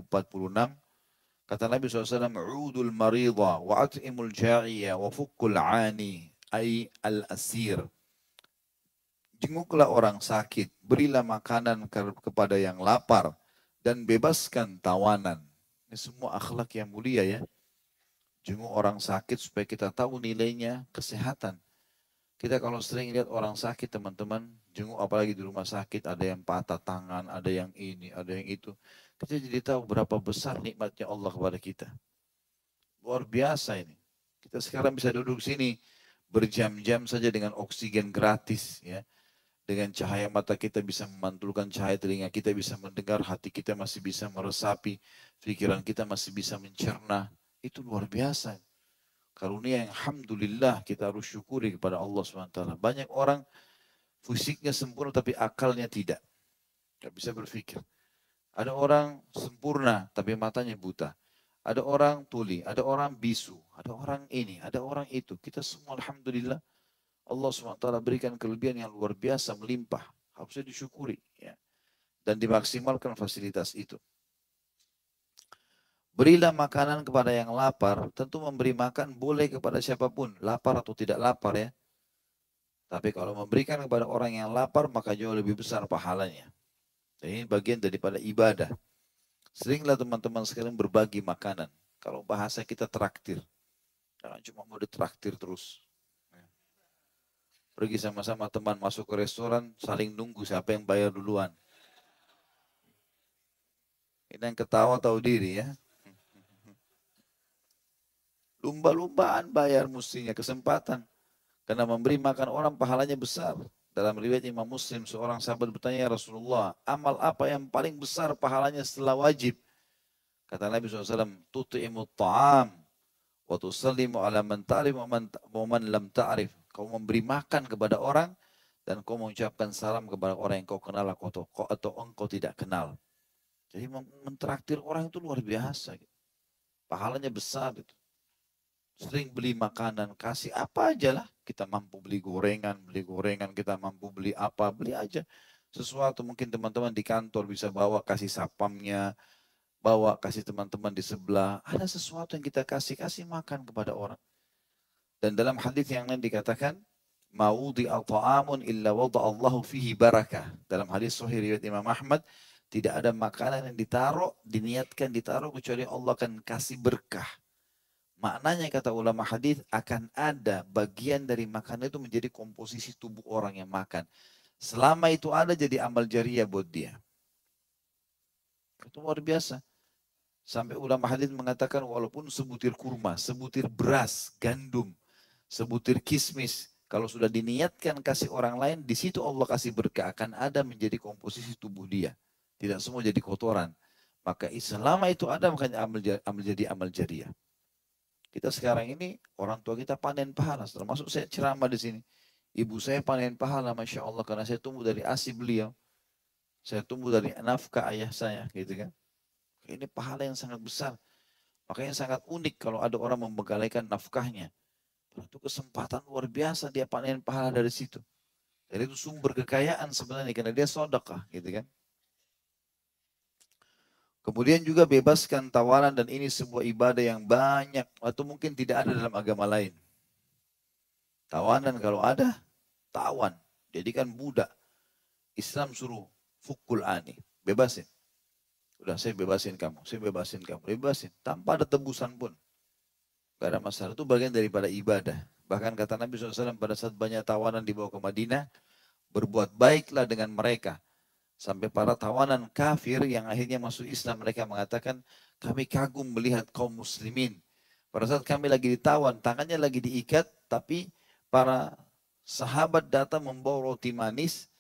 Kata Nabi SAW, Udul marida wa at'imul ja'iyya wa fukkul ani ay al-asir. Jenguklah orang sakit, berilah makanan kepada yang lapar, dan bebaskan tawanan. Ini semua akhlak yang mulia ya. Jenguk orang sakit supaya kita tahu nilainya kesehatan. Kita kalau sering lihat orang sakit teman-teman, jenguk apalagi di rumah sakit, ada yang patah tangan, ada yang ini, ada yang itu. Kita jadi tahu berapa besar nikmatnya Allah kepada kita. Luar biasa ini. Kita sekarang bisa duduk sini berjam-jam saja dengan oksigen gratis ya. Dengan cahaya mata kita bisa memantulkan cahaya telinga kita bisa mendengar, hati kita masih bisa meresapi, pikiran kita masih bisa mencerna. Itu luar biasa. Karunia yang alhamdulillah kita harus syukuri kepada Allah SWT. Banyak orang fisiknya sempurna tapi akalnya tidak. Tidak bisa berpikir. Ada orang sempurna tapi matanya buta. Ada orang tuli, ada orang bisu, ada orang ini, ada orang itu. Kita semua alhamdulillah Allah SWT berikan kelebihan yang luar biasa melimpah. Harusnya disyukuri ya. Dan dimaksimalkan fasilitas itu. Berilah makanan kepada yang lapar. Tentu memberi makan boleh kepada siapapun. Lapar atau tidak lapar ya. Tapi kalau memberikan kepada orang yang lapar maka jauh lebih besar pahalanya. Ini bagian daripada ibadah. Seringlah teman-teman sekalian berbagi makanan. Kalau bahasa kita traktir. Jangan cuma mau ditraktir terus. Pergi sama-sama teman masuk ke restoran, saling nunggu siapa yang bayar duluan. Ini yang ketawa tahu diri ya. Lumba-lumbaan bayar mestinya kesempatan. Karena memberi makan orang pahalanya besar. Dalam riwayat Imam Muslim, seorang sahabat bertanya, "Ya Rasulullah, amal apa yang paling besar pahalanya setelah wajib?" Kata Nabi SAW, "Tut'imut ta'am, wa tusallimu ala man ta'rif wa man lam ta'rif." Kau memberi makan kepada orang, dan kau mengucapkan salam kepada orang yang kau kenal atau engkau tidak kenal. Jadi mentraktir orang itu luar biasa. Gitu. Pahalanya besar itu. Sering beli makanan, kasih apa aja lah. Kita mampu beli gorengan, kita mampu beli apa, beli aja. Sesuatu mungkin teman-teman di kantor bisa bawa, kasih sapamnya, bawa, kasih teman-teman di sebelah. Ada sesuatu yang kita kasih makan kepada orang. Dan dalam hadis yang lain dikatakan, "Ma'udi al-ta'amun illa wada'allahu fihi barakah." Dalam hadis sahih riwayat Imam Ahmad, tidak ada makanan yang diniatkan ditaruh, kecuali Allah akan kasih berkah. Maknanya kata ulama hadis akan ada bagian dari makanan itu menjadi komposisi tubuh orang yang makan. Selama itu ada jadi amal jariah buat dia. Itu luar biasa. Sampai ulama hadis mengatakan walaupun sebutir kurma, sebutir beras, gandum, sebutir kismis, kalau sudah diniatkan kasih orang lain, di situ Allah kasih berkah akan ada menjadi komposisi tubuh dia. Tidak semua jadi kotoran. Maka selama itu ada makanya jadi amal jariah. Kita sekarang ini orang tua kita panen pahala, termasuk saya ceramah di sini. Ibu saya panen pahala, masya Allah, karena saya tumbuh dari ASI beliau, saya tumbuh dari nafkah ayah saya, gitu kan. Ini pahala yang sangat besar, makanya sangat unik kalau ada orang membekalikan nafkahnya. Itu kesempatan luar biasa dia panen pahala dari situ. Jadi itu sumber kekayaan sebenarnya karena dia sedekah, gitu kan. Kemudian juga bebaskan tawaran dan ini sebuah ibadah yang banyak atau mungkin tidak ada dalam agama lain. Tawanan kalau ada, tawan. Jadikan budak. Islam suruh fukul ani. Bebasin. Udah saya bebasin kamu, saya bebasin kamu. Bebasin. Tanpa ada tebusan pun. Gak ada masalah. Itu bagian daripada ibadah. Bahkan kata Nabi SAW pada saat banyak tawanan dibawa ke Madinah, berbuat baiklah dengan mereka. Sampai para tawanan kafir yang akhirnya masuk Islam, mereka mengatakan, kami kagum melihat kaum muslimin. Pada saat kami lagi ditawan, tangannya lagi diikat, tapi para sahabat datang membawa roti manis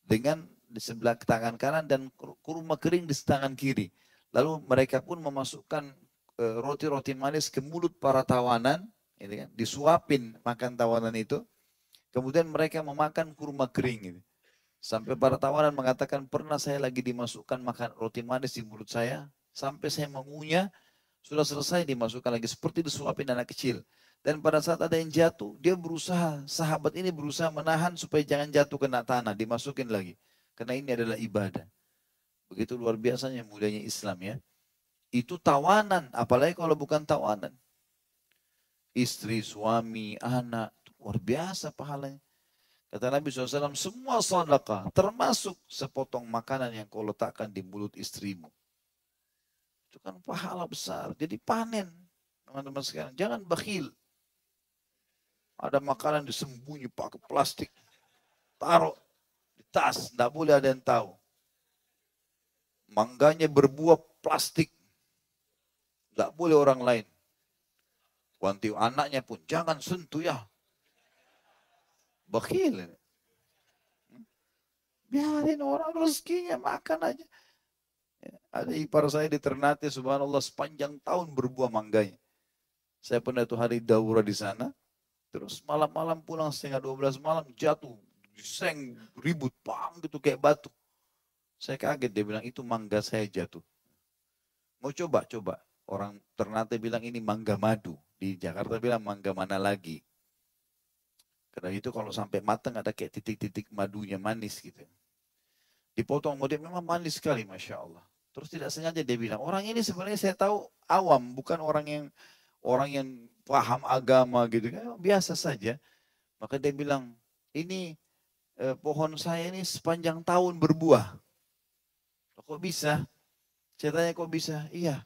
dengan di sebelah tangan kanan dan kurma kering di tangan kiri. Lalu mereka pun memasukkan roti-roti manis ke mulut para tawanan, ini kan, disuapin makan tawanan itu. Kemudian mereka memakan kurma kering. Gitu. Sampai para tawanan mengatakan, pernah saya lagi dimasukkan makan roti manis di mulut saya, sampai saya mengunyah, sudah selesai dimasukkan lagi, seperti disuapin anak kecil. Dan pada saat ada yang jatuh, dia berusaha, sahabat ini berusaha menahan supaya jangan jatuh kena tanah, dimasukin lagi. Karena ini adalah ibadah. Begitu luar biasanya mulianya Islam ya. Itu tawanan, apalagi kalau bukan tawanan. Istri, suami, anak, luar biasa pahalanya. Kata Nabi SAW, semua sedekah, termasuk sepotong makanan yang kau letakkan di mulut istrimu. Itu kan pahala besar. Jadi panen, teman-teman sekalian. Jangan bakhil. Ada makanan disembunyi pakai plastik. Taruh di tas, tidak boleh ada yang tahu. Mangganya berbuah plastik. Tidak boleh orang lain. Wanti anaknya pun, jangan sentuh ya. Bakhil. Biarin orang rezekinya makan aja. Ada ipar saya di Ternate, subhanallah sepanjang tahun berbuah mangganya. Saya pernah itu hari daurah di sana, terus malam-malam pulang setengah 12 malam jatuh, seng ribut, pang gitu kayak batu. Saya kaget, dia bilang itu mangga saya jatuh. Mau coba. Orang Ternate bilang ini mangga madu. Di Jakarta bilang mangga mana lagi. Karena itu kalau sampai matang ada kayak titik-titik madunya manis gitu. Dipotong model memang manis sekali, Masya Allah. Terus tidak sengaja dia bilang, orang ini sebenarnya saya tahu awam, bukan orang yang paham agama gitu kan, biasa saja. Maka dia bilang, ini pohon saya ini sepanjang tahun berbuah. Kok bisa? Saya tanya kok bisa? Iya.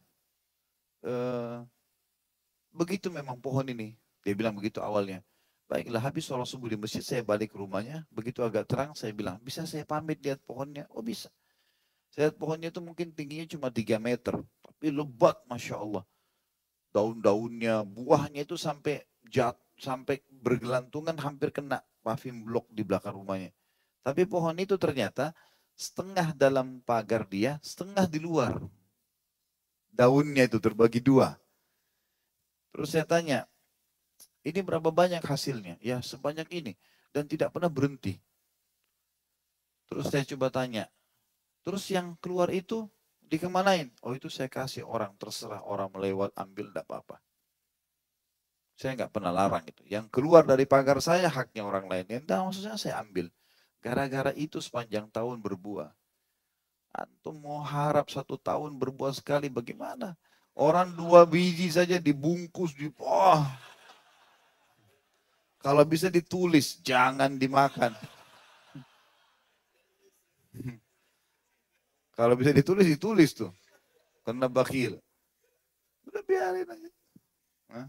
Begitu memang pohon ini. Dia bilang begitu awalnya. Baiklah, habis sholat subuh di masjid, saya balik ke rumahnya. Begitu agak terang, saya bilang, bisa saya pamit lihat pohonnya? Oh bisa. Saya lihat pohonnya itu mungkin tingginya cuma 3 meter. Tapi lebat, Masya Allah. Daun-daunnya, buahnya itu sampai bergelantungan hampir kena paving blok di belakang rumahnya. Tapi pohon itu ternyata setengah dalam pagar dia, setengah di luar. Daunnya itu terbagi dua. Terus saya tanya, ini berapa banyak hasilnya? Ya sebanyak ini. Dan tidak pernah berhenti. Terus saya coba tanya, terus yang keluar itu dikemanain? Oh itu saya kasih orang, terserah orang melewat ambil tidak apa-apa. Saya nggak pernah larang itu. Yang keluar dari pagar saya haknya orang lain. Yang tahu maksudnya saya ambil. Gara-gara itu sepanjang tahun berbuah. Antum mau harap 1 tahun berbuah sekali bagaimana? Orang 2 biji saja dibungkus di kalau bisa ditulis jangan dimakan. Kalau bisa ditulis tuh. Karena bakhil. Udah biarin aja. Hah?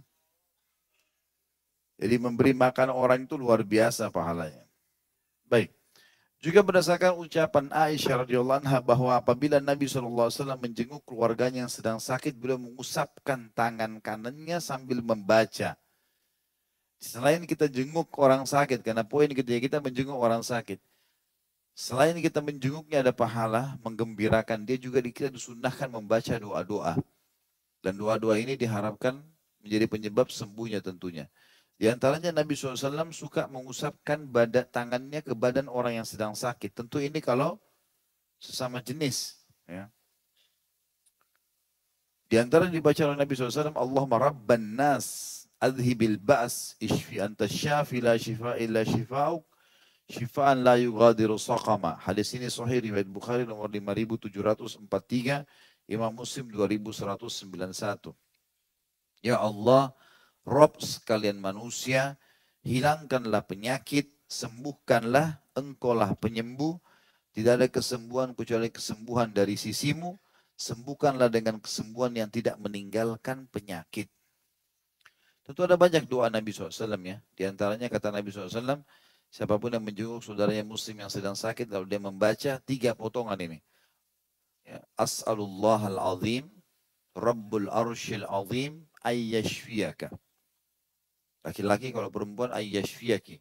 Jadi memberi makan orang itu luar biasa pahalanya. Baik. Juga berdasarkan ucapan Aisyah radhiyallahu anha bahwa apabila Nabi SAW menjenguk keluarganya yang sedang sakit, beliau mengusapkan tangan kanannya sambil membaca. Selain kita jenguk orang sakit, karena poin ketika kita menjenguk orang sakit, selain kita menjenguknya ada pahala, menggembirakan, dia juga kita disunnahkan membaca doa-doa. Dan doa-doa ini diharapkan menjadi penyebab sembuhnya tentunya. Di antaranya Nabi SAW suka mengusapkan tangannya ke badan orang yang sedang sakit. Tentu ini kalau sesama jenis. Ya. Di antara dibaca oleh Nabi SAW, Allahumma rabban nas, adhibil ba's, ishfi anta syafi la shifa illa shifa'uk, shifaan la yughadiru saqama. Hadis ini sahih riwayat Bukhari nomor 5743, Imam Muslim 2191. Ya Allah, Rob sekalian manusia, hilangkanlah penyakit, sembuhkanlah, engkaulah penyembuh, tidak ada kesembuhan kecuali kesembuhan dari sisimu, sembuhkanlah dengan kesembuhan yang tidak meninggalkan penyakit. Tentu ada banyak doa Nabi SAW ya, di antaranya kata Nabi SAW, siapapun yang menjenguk saudaranya muslim yang sedang sakit, lalu dia membaca 3 potongan ini. Ya, As'alullah al-azim, Rabbul arshil azim, ayyashfiyaka. Laki-laki kalau perempuan ayyashfiyaki.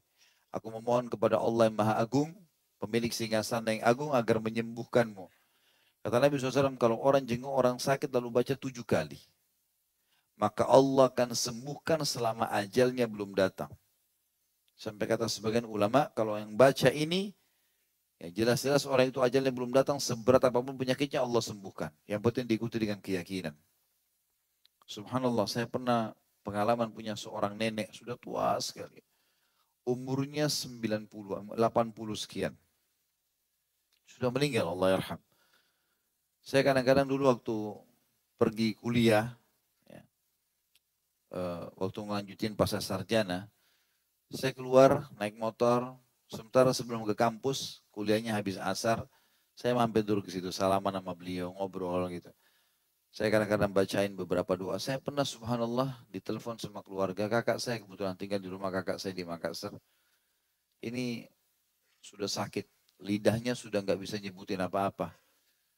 Aku memohon kepada Allah yang Maha Agung, pemilik singgasana yang agung agar menyembuhkanmu. Kata Nabi SAW, kalau orang jenguk orang sakit lalu baca 7 kali. Maka Allah akan sembuhkan selama ajalnya belum datang. Sampai kata sebagian ulama, kalau yang baca ini, ya jelas-jelas orang itu ajalnya belum datang, seberat apapun penyakitnya Allah sembuhkan. Yang penting diikuti dengan keyakinan. Subhanallah, saya pernah pengalaman punya seorang nenek, sudah tua sekali. Umurnya 90, 80 sekian. Sudah meninggal, Allah yarham. Saya kadang-kadang dulu waktu pergi kuliah, ya, waktu ngelanjutin pasca sarjana, saya keluar naik motor, sementara sebelum ke kampus, kuliahnya habis asar, saya mampir dulu ke situ, salaman sama beliau, ngobrol gitu. Saya kadang-kadang bacain beberapa doa. Saya pernah subhanallah ditelepon sama keluarga kakak saya, kebetulan tinggal di rumah kakak saya di Makassar. Ini sudah sakit, lidahnya sudah nggak bisa nyebutin apa-apa.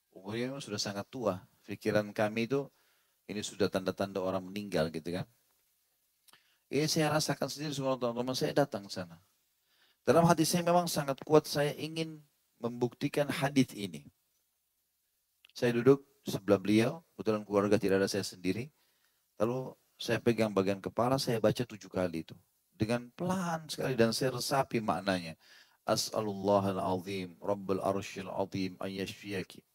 Umurnya memang sudah sangat tua. Pikiran kami itu ini sudah tanda-tanda orang meninggal gitu kan. Ini saya rasakan sendiri semua teman-teman saya datang ke sana. Dalam hati saya memang sangat kuat saya ingin membuktikan hadis ini. Saya duduk sebelah beliau, kebetulan keluarga tidak ada saya sendiri. Lalu saya pegang bagian kepala, saya baca 7 kali itu. Dengan pelan sekali dan saya resapi maknanya. As'alullahal azim, Rabbul arshil azim, ayyashfiyaki.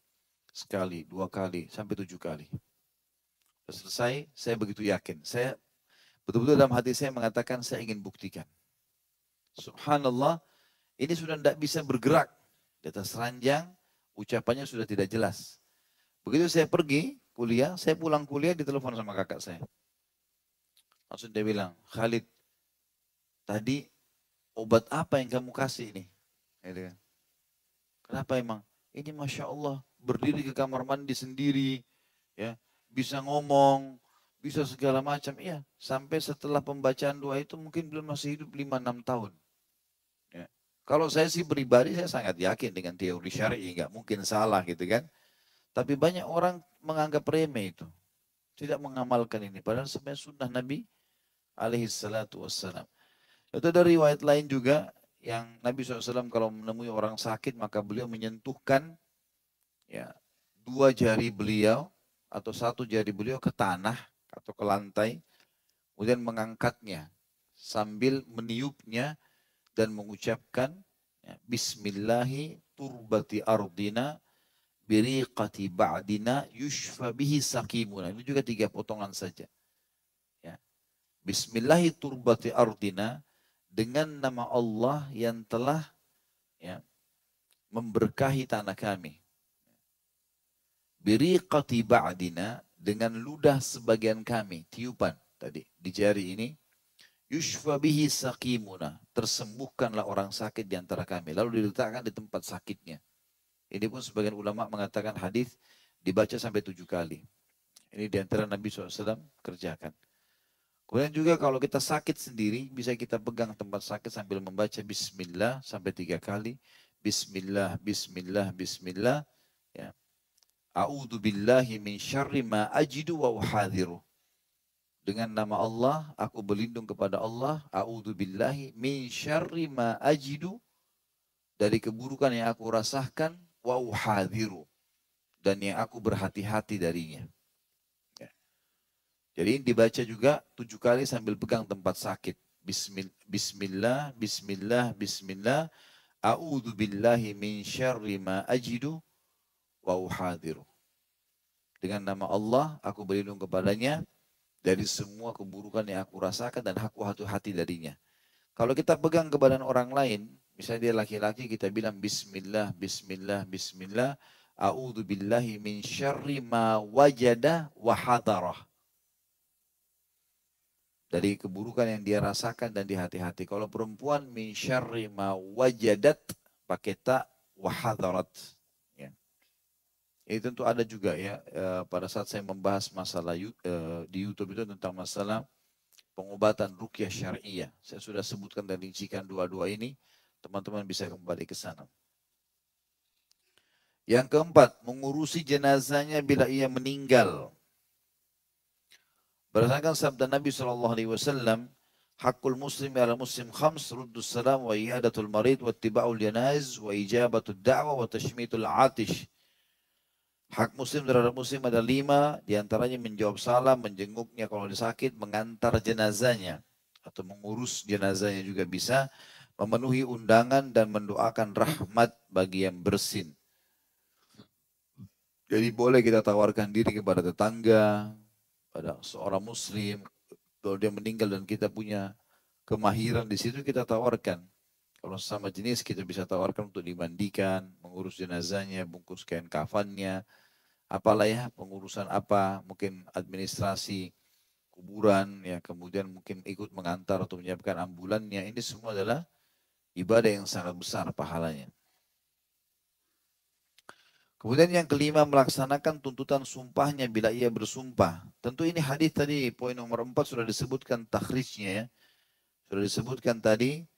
Sekali, 2 kali, sampai 7 kali. Selesai, saya begitu yakin. Saya betul-betul dalam hati saya mengatakan saya ingin buktikan. Subhanallah, ini sudah tidak bisa bergerak. Di atas ranjang, ucapannya sudah tidak jelas. Begitu saya pergi kuliah, saya pulang kuliah ditelepon sama kakak saya. Langsung dia bilang, Khalid, tadi obat apa yang kamu kasih ini? Gitu kan. Kenapa emang? Ini Masya Allah, berdiri ke kamar mandi sendiri, ya bisa ngomong, bisa segala macam. Iya, sampai setelah pembacaan doa itu mungkin beliau masih hidup 5-6 tahun. Ya. Kalau saya sih pribadi, saya sangat yakin dengan teori syar'i, nggak mungkin salah gitu kan. Tapi banyak orang menganggap remeh itu. Tidak mengamalkan ini. Padahal sebenarnya sunnah Nabi alaihi salatu wassalam. Itu dari riwayat lain juga, yang Nabi SAW kalau menemui orang sakit, maka beliau menyentuhkan ya dua jari beliau atau satu jari beliau ke tanah atau ke lantai, kemudian mengangkatnya sambil meniupnya dan mengucapkan ya, Bismillahi turbati ardina biriqati ba'dina yushfa bihi sakimuna. Ini juga 3 potongan saja. Ya. Bismillahi turbati ardina, dengan nama Allah yang telah ya, memberkahi tanah kami. Biriqati ba'dina, dengan ludah sebagian kami, tiupan tadi di jari ini. Yushfa bihi sakimuna, tersembuhkanlah orang sakit di antara kami. Lalu diletakkan di tempat sakitnya. Ini pun sebagian ulama mengatakan hadis dibaca sampai 7 kali. Ini di antara Nabi SAW kerjakan. Kemudian juga kalau kita sakit sendiri, bisa kita pegang tempat sakit sambil membaca Bismillah sampai 3 kali. Bismillah, Bismillah, Bismillah. Ya. A'udhu billahi min syarri ma ajidu wa uhadhiru. Dengan nama Allah, aku berlindung kepada Allah. A'udhu billahi min syarri ma ajidu, dari keburukan yang aku rasakan, wa uhadhiru, dan yang aku berhati-hati darinya. Ya. Jadi dibaca juga 7 kali sambil pegang tempat sakit. Bismillah, Bismillah, Bismillah. A'udhu billahi min syarri ma ajidu wa uhadhiru. Dengan nama Allah, aku berlindung kepadanya dari semua keburukan yang aku rasakan dan aku hati-hati darinya. Kalau kita pegang ke badan orang lain, misalnya dia laki-laki, kita bilang Bismillah, Bismillah, Bismillah. A'udhu billahi min syarri ma wajada wa hadarah. Dari keburukan yang dia rasakan dan di hati-hati. Kalau perempuan, min syarri ma wajadat, pakai ta wa hadarat. Ya. Ini tentu ada juga ya, pada saat saya membahas masalah di YouTube itu tentang masalah pengobatan ruqyah syariah. Saya sudah sebutkan dan rincikan dua-dua ini. Teman-teman bisa kembali ke sana. Yang keempat, mengurusi jenazahnya bila ia meninggal. Berdasarkan sabda Nabi SAW, hakul muslim ala muslim khams, ruddus salam wa iyadatul marid wa tiba'ul janaz wa ijabatul da'wa wa tashmitul atish. Hak muslim terhadap muslim ada 5, diantaranya menjawab salam, menjenguknya kalau dia sakit, mengantar jenazahnya atau mengurus jenazahnya juga bisa, memenuhi undangan dan mendoakan rahmat bagi yang bersin. Jadi boleh kita tawarkan diri kepada tetangga, pada seorang muslim, kalau dia meninggal dan kita punya kemahiran di situ, kita tawarkan. Kalau sama jenis kita bisa tawarkan untuk dimandikan, mengurus jenazahnya, bungkus kain kafannya, apalah ya, pengurusan apa, mungkin administrasi kuburan, ya kemudian mungkin ikut mengantar atau menyiapkan ambulannya. Ini semua adalah ibadah yang sangat besar pahalanya. Kemudian yang kelima, melaksanakan tuntutan sumpahnya bila ia bersumpah. Tentu ini hadis tadi, poin nomor 4 sudah disebutkan takhrijnya ya. Sudah disebutkan tadi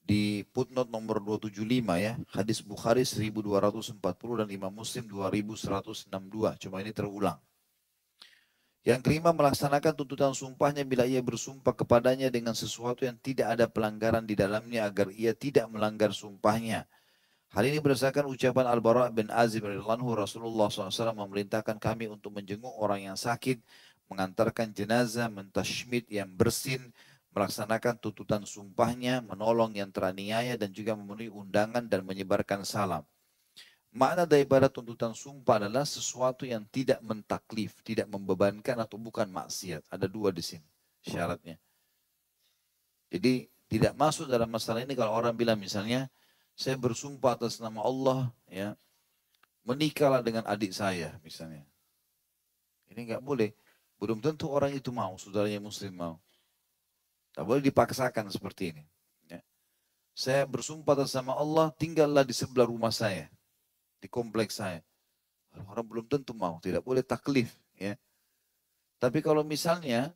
di footnote nomor 275 ya. Hadis Bukhari 1240 dan Imam Muslim 2162. Cuma ini terulang. Yang kelima, melaksanakan tuntutan sumpahnya bila ia bersumpah kepadanya dengan sesuatu yang tidak ada pelanggaran di dalamnya agar ia tidak melanggar sumpahnya. Hal ini berdasarkan ucapan Al-Bara' bin Azib radhiyallahu anhu, Rasulullah SAW memerintahkan kami untuk menjenguk orang yang sakit, mengantarkan jenazah, mentashmid yang bersin, melaksanakan tuntutan sumpahnya, menolong yang teraniaya dan juga memenuhi undangan dan menyebarkan salam. Makna daripada tuntutan sumpah adalah sesuatu yang tidak mentaklif, tidak membebankan atau bukan maksiat. Ada 2 di sini syaratnya. Jadi tidak masuk dalam masalah ini kalau orang bilang misalnya, saya bersumpah atas nama Allah, ya menikahlah dengan adik saya misalnya. Ini nggak boleh. Belum tentu orang itu mau, saudaranya muslim mau. Tak boleh dipaksakan seperti ini. Ya. Saya bersumpah atas nama Allah, tinggallah di sebelah rumah saya, di kompleks saya. Orang belum tentu mau, tidak boleh taklif. Ya. Tapi kalau misalnya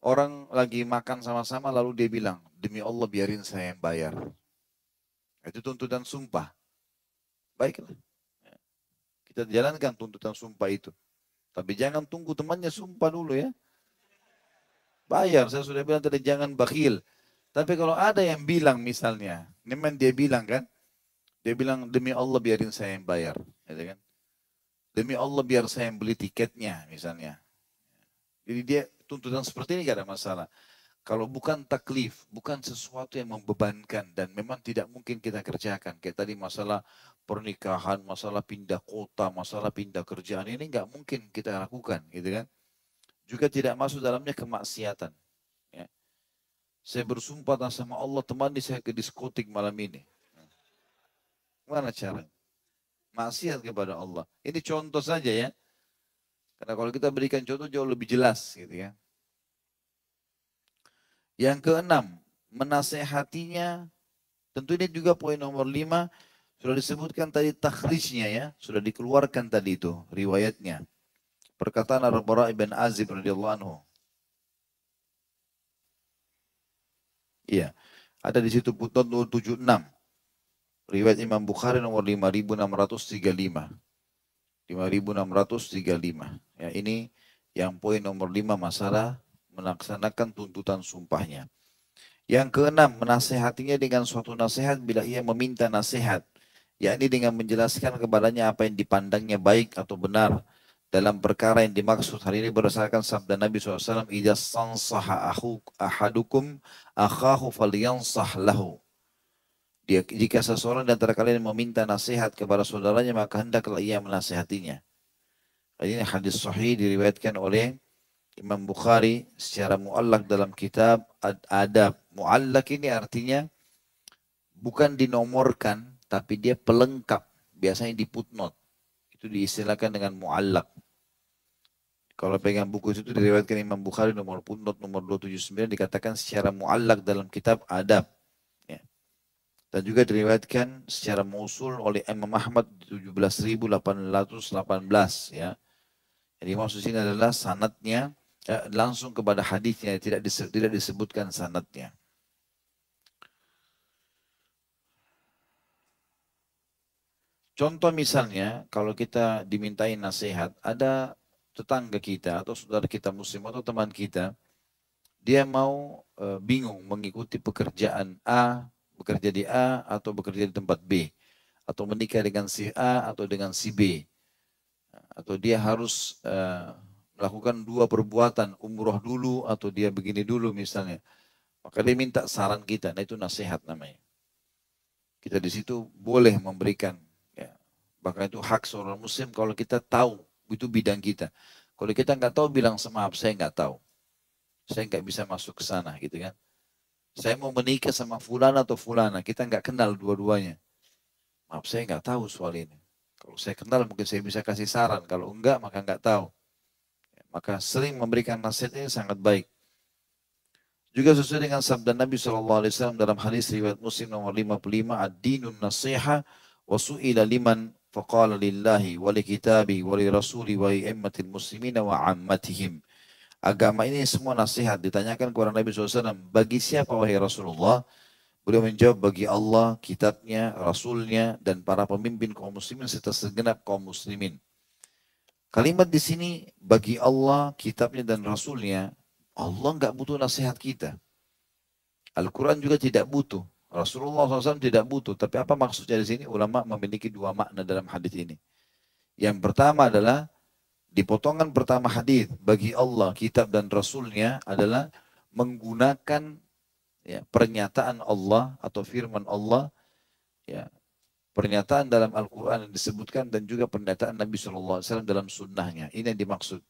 orang lagi makan sama-sama lalu dia bilang, demi Allah biarin saya yang bayar. Itu tuntutan sumpah. Baiklah, kita jalankan tuntutan sumpah itu. Tapi jangan tunggu temannya sumpah dulu ya. Bayar, saya sudah bilang tadi jangan bakhil. Tapi kalau ada yang bilang misalnya, memang dia bilang kan, dia bilang demi Allah biarin saya yang bayar. Gitu kan? Demi Allah biar saya yang beli tiketnya misalnya. Jadi dia tuntutan seperti ini gak ada masalah. Kalau bukan taklif, bukan sesuatu yang membebankan dan memang tidak mungkin kita kerjakan. Kayak tadi masalah pernikahan, masalah pindah kota, masalah pindah kerjaan ini nggak mungkin kita lakukan, gitu kan? Juga tidak masuk dalamnya kemaksiatan. Ya. Saya bersumpah atas sama Allah temani saya ke diskotik malam ini. Mana cara? Maksiat kepada Allah. Ini contoh saja ya. Karena kalau kita berikan contoh jauh lebih jelas, gitu ya. Yang keenam, menasehatinya. Tentu ini juga poin nomor 5. Sudah disebutkan tadi takhrijnya ya. Sudah dikeluarkan tadi itu riwayatnya. Perkataan Al-Bara' ibn Azib radhiyallahu anhu. Iya. Ada di situ footnote 76. Riwayat Imam Bukhari nomor 5635. 5635. Ya, ini yang poin nomor 5 masalah melaksanakan tuntutan sumpahnya. Yang keenam, menasehatinya dengan suatu nasihat bila ia meminta nasihat, yakni dengan menjelaskan kepadanya apa yang dipandangnya baik atau benar dalam perkara yang dimaksud. Hal ini berdasarkan sabda Nabi SAW, "Idza sansaha ahadukum akhahu falyansah lahu." Jika seseorang di antara kalian meminta nasihat kepada saudaranya, maka hendaklah ia menasihatinya. Ini hadis sahih diriwayatkan oleh Imam Bukhari secara muallak dalam kitab Adab. Muallak ini artinya bukan dinomorkan, tapi dia pelengkap. Biasanya di footnote. Itu diistilahkan dengan muallak. Kalau pegang buku itu diriwayatkan Imam Bukhari nomor footnote nomor 279 dikatakan secara muallak dalam kitab Adab. Ya. Dan juga diriwayatkan secara mausul oleh Imam Ahmad 17.818 ya. Jadi maksud sini adalah sanadnya langsung kepada hadisnya, tidak disebutkan sanadnya. Contoh misalnya kalau kita dimintai nasihat, ada tetangga kita atau saudara kita muslim atau teman kita, dia mau bingung mengikuti pekerjaan A, bekerja di A atau bekerja di tempat B, atau menikah dengan si A atau dengan si B, atau dia harus melakukan dua perbuatan, umroh dulu atau dia begini dulu misalnya. Maka dia minta saran kita, nah itu nasihat namanya. Kita di situ boleh memberikan, ya. Bahkan itu hak seorang muslim kalau kita tahu itu bidang kita. Kalau kita nggak tahu bilang maaf saya nggak tahu, saya nggak bisa masuk ke sana gitu kan. Saya mau menikah sama fulana atau fulana, kita nggak kenal dua-duanya. Maaf saya nggak tahu soal ini. Kalau saya kenal mungkin saya bisa kasih saran, kalau enggak maka nggak tahu. Maka sering memberikan nasihat ini sangat baik. Juga sesuai dengan sabda Nabi SAW dalam hadis riwayat Muslim nomor 55, ad-dinun nasiha wa su'ila liman faqala lillahi wa li kitabi wa li rasuli wa li immatil muslimina wa ammatihim. Agama ini semua nasihat. Ditanyakan kepada Nabi SAW, bagi siapa wahai Rasulullah? Beliau menjawab, bagi Allah, kitabnya, rasulnya, dan para pemimpin kaum muslimin serta segenap kaum muslimin. Kalimat di sini, bagi Allah, kitabnya, dan rasulnya, Allah nggak butuh nasihat kita. Al-Quran juga tidak butuh. Rasulullah SAW tidak butuh. Tapi apa maksudnya di sini? Ulama memiliki dua makna dalam hadis ini. Yang pertama adalah di potongan pertama hadis bagi Allah, kitab dan rasulnya adalah menggunakan ya, pernyataan Allah atau firman Allah, ya, pernyataan dalam Al-Quran yang disebutkan dan juga pernyataan Nabi SAW dalam sunnahnya. Ini yang dimaksud.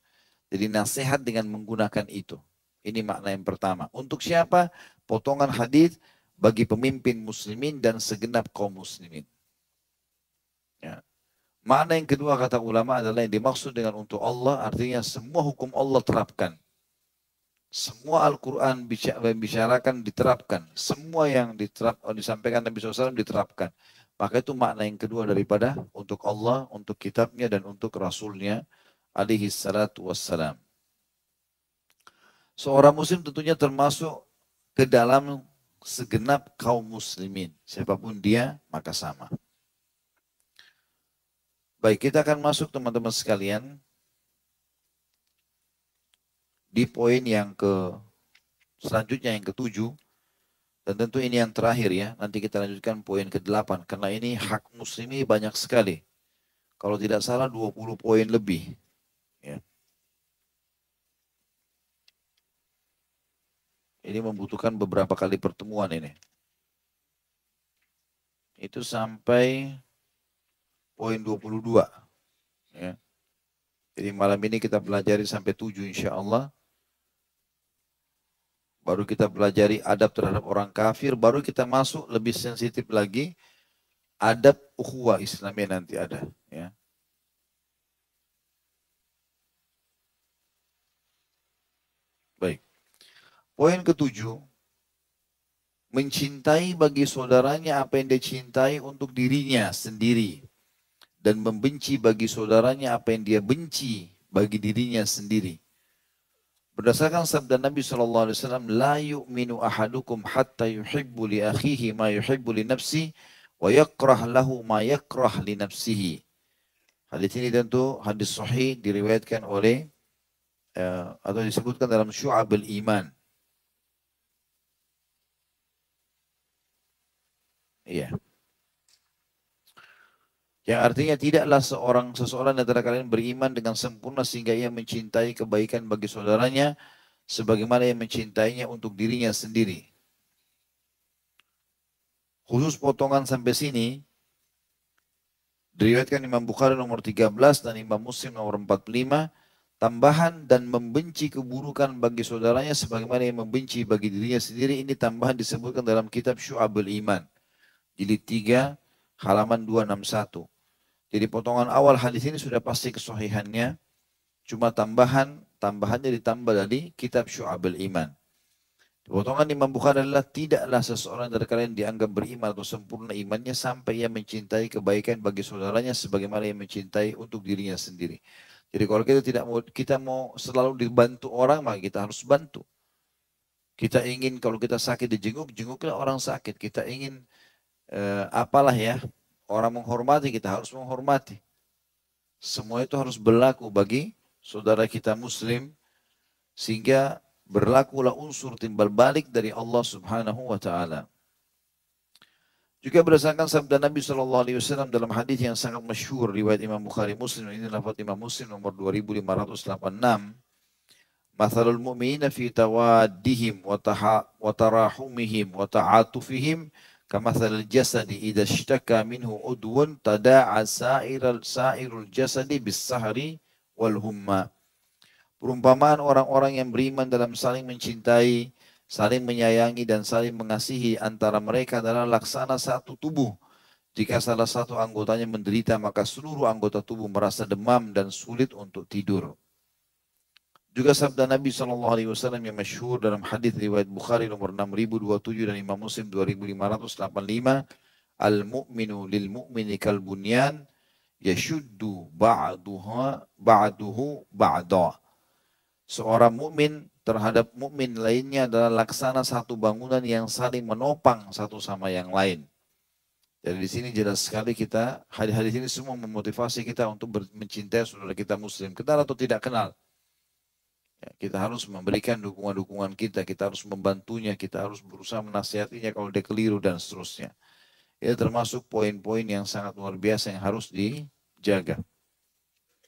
Jadi nasihat dengan menggunakan itu. Ini makna yang pertama. Untuk siapa? Potongan hadis bagi pemimpin muslimin dan segenap kaum muslimin. Ya. Makna yang kedua kata ulama adalah yang dimaksud dengan untuk Allah artinya semua hukum Allah terapkan. Semua Al-Quran bicarakan diterapkan. Semua yang disampaikan Nabi SAW diterapkan. Maka itu makna yang kedua daripada untuk Allah, untuk kitabnya dan untuk Rasulnya alaihi salatu wassalam. Seorang muslim tentunya termasuk ke dalam segenap kaum muslimin. Siapapun dia, maka sama. Baik, kita akan masuk teman-teman sekalian di poin yang selanjutnya yang ketujuh. Dan tentu ini yang terakhir ya. Nanti kita lanjutkan poin ke-8. Karena ini hak muslim ini banyak sekali. Kalau tidak salah 20 poin lebih. Ya. Ini membutuhkan beberapa kali pertemuan ini. Itu sampai poin 22. Ya. Jadi malam ini kita pelajari sampai 7 insya Allah. Baru kita pelajari adab terhadap orang kafir. Baru kita masuk lebih sensitif lagi. Adab ukhuwah Islamiyah nanti ada. Ya. Baik. Poin ketujuh. Mencintai bagi saudaranya apa yang dia cintai untuk dirinya sendiri. Dan membenci bagi saudaranya apa yang dia benci bagi dirinya sendiri. Berdasarkan sabda Nabi SAW, La yu'minu ahadukum hatta yuhibbu li akhihi ma yuhibbu li nafsi, wa yakrah lahu ma yakrah li nafsihi. Hadis ini tentu hadis sahih diriwayatkan oleh atau disebutkan dalam Syu'abul Iman. Iya. Yang artinya tidaklah seseorang antara kalian beriman dengan sempurna sehingga ia mencintai kebaikan bagi saudaranya sebagaimana ia mencintainya untuk dirinya sendiri. Khusus potongan sampai sini diriwayatkan Imam Bukhari nomor 13 dan Imam Muslim nomor 45, tambahan dan membenci keburukan bagi saudaranya sebagaimana ia membenci bagi dirinya sendiri, ini tambahan disebutkan dalam kitab Syu'abul Iman jilid 3 halaman 261. Jadi potongan awal hadis ini sudah pasti kesahihannya, cuma tambahannya ditambah dari kitab Syu'abul Iman. Potongan Imam Bukhari adalah tidaklah seseorang dari kalian dianggap beriman atau sempurna imannya sampai ia mencintai kebaikan bagi saudaranya sebagaimana ia mencintai untuk dirinya sendiri. Jadi kalau kita mau selalu dibantu orang, maka kita harus bantu. Kita ingin kalau kita sakit jenguklah orang sakit. Kita ingin apalah ya, orang menghormati, kita harus menghormati. Semua itu harus berlaku bagi saudara kita muslim, sehingga berlakulah unsur timbal balik dari Allah Subhanahu wa taala. Juga berdasarkan sabda Nabi SAW dalam hadis yang sangat masyhur riwayat Imam Bukhari Muslim, ini lafaz Imam Muslim nomor 2586. Mathalul mu'minina fi tawaddihim wa tarahumihim wa ta'atufihim kamathalil jasadi idza ishtaka minhu udwun tada'a sa'irul jasadi bis sahri wal humma. Perumpamaan orang-orang yang beriman dalam saling mencintai, saling menyayangi dan saling mengasihi antara mereka adalah laksana satu tubuh. Jika salah satu anggotanya menderita, maka seluruh anggota tubuh merasa demam dan sulit untuk tidur. Juga sabda Nabi SAW yang masyhur dalam hadis riwayat Bukhari nomor 6027 dan Imam Muslim 2585, Al-mu'minu lil mu'mini kal bunyan yashuddu ba'duhu ba'da. Seorang mukmin terhadap mukmin lainnya adalah laksana satu bangunan yang saling menopang satu sama yang lain. Jadi di sini jelas sekali kita, hadis-hadis ini semua memotivasi kita untuk mencintai saudara kita muslim, kenal atau tidak kenal. Ya, kita harus memberikan dukungan-dukungan kita harus membantunya, kita harus berusaha menasihatinya kalau dia keliru dan seterusnya. Ini termasuk poin-poin yang sangat luar biasa yang harus dijaga.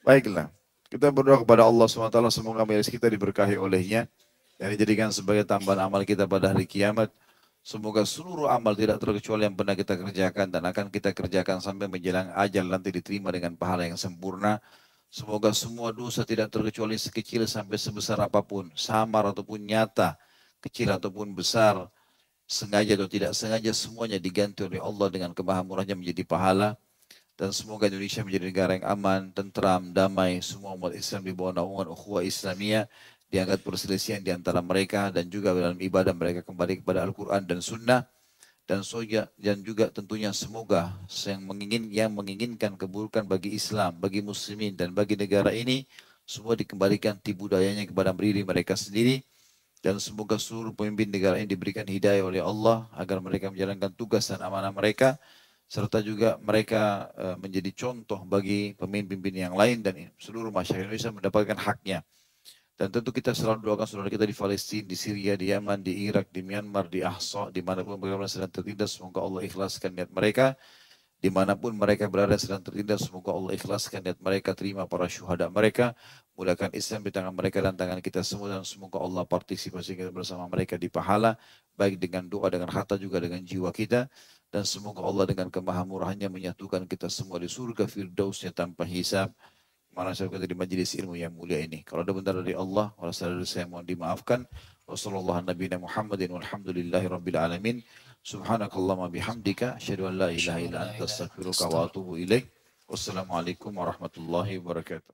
Baiklah, kita berdoa kepada Allah SWT semoga majelis kita diberkahi olehnya dan dijadikan sebagai tambahan amal kita pada hari kiamat. Semoga seluruh amal tidak terkecuali yang pernah kita kerjakan dan akan kita kerjakan sampai menjelang ajal nanti diterima dengan pahala yang sempurna. Semoga semua dosa tidak terkecuali sekecil sampai sebesar apapun, samar ataupun nyata, kecil ataupun besar, sengaja atau tidak sengaja, semuanya diganti oleh Allah dengan kemahamurahnya menjadi pahala. Dan semoga Indonesia menjadi negara yang aman, tentram, damai, semua umat Islam di bawah naungan ukhuwah Islamiyah, diangkat perselisihan di antara mereka, dan juga dalam ibadah mereka kembali kepada Al-Quran dan Sunnah. Dan juga tentunya semoga yang menginginkan keburukan bagi Islam, bagi muslimin dan bagi negara ini semua dikembalikan tipu dayanya kepada diri mereka sendiri Dan semoga seluruh pemimpin negara ini diberikan hidayah oleh Allah agar mereka menjalankan tugas dan amanah mereka, serta juga mereka menjadi contoh bagi pemimpin-pemimpin yang lain dan seluruh masyarakat Indonesia mendapatkan haknya. Dan tentu kita selalu doakan saudara kita di Palestina, di Syria, di Yaman, di Irak, di Myanmar, di Ahsa, dimanapun mereka sedang tertindas, semoga Allah ikhlaskan niat mereka. Dimanapun mereka berada sedang tertindas, semoga Allah ikhlaskan niat mereka, terima para syuhada mereka, mudahkan Islam di tangan mereka dan tangan kita semua, dan semoga Allah partisipasi kita bersama mereka di pahala, baik dengan doa, dengan harta, juga dengan jiwa kita. Dan semoga Allah dengan kemahamurahannya menyatukan kita semua di surga firdausnya tanpa hisab. Mana saya kata di majelis ilmu yang mulia ini. Kalau ada benar dari Allah, kalau salah dari saya mohon dimaafkan. Wassalamualaikum Muhammadin walhamdulillahi rabbil alamin. Subhanakallahumma bihamdika. Asyhadu an la ilaha illa anta astaghfiruka wa atubu ilaik. Wassalamualaikum warahmatullahi wabarakatuh.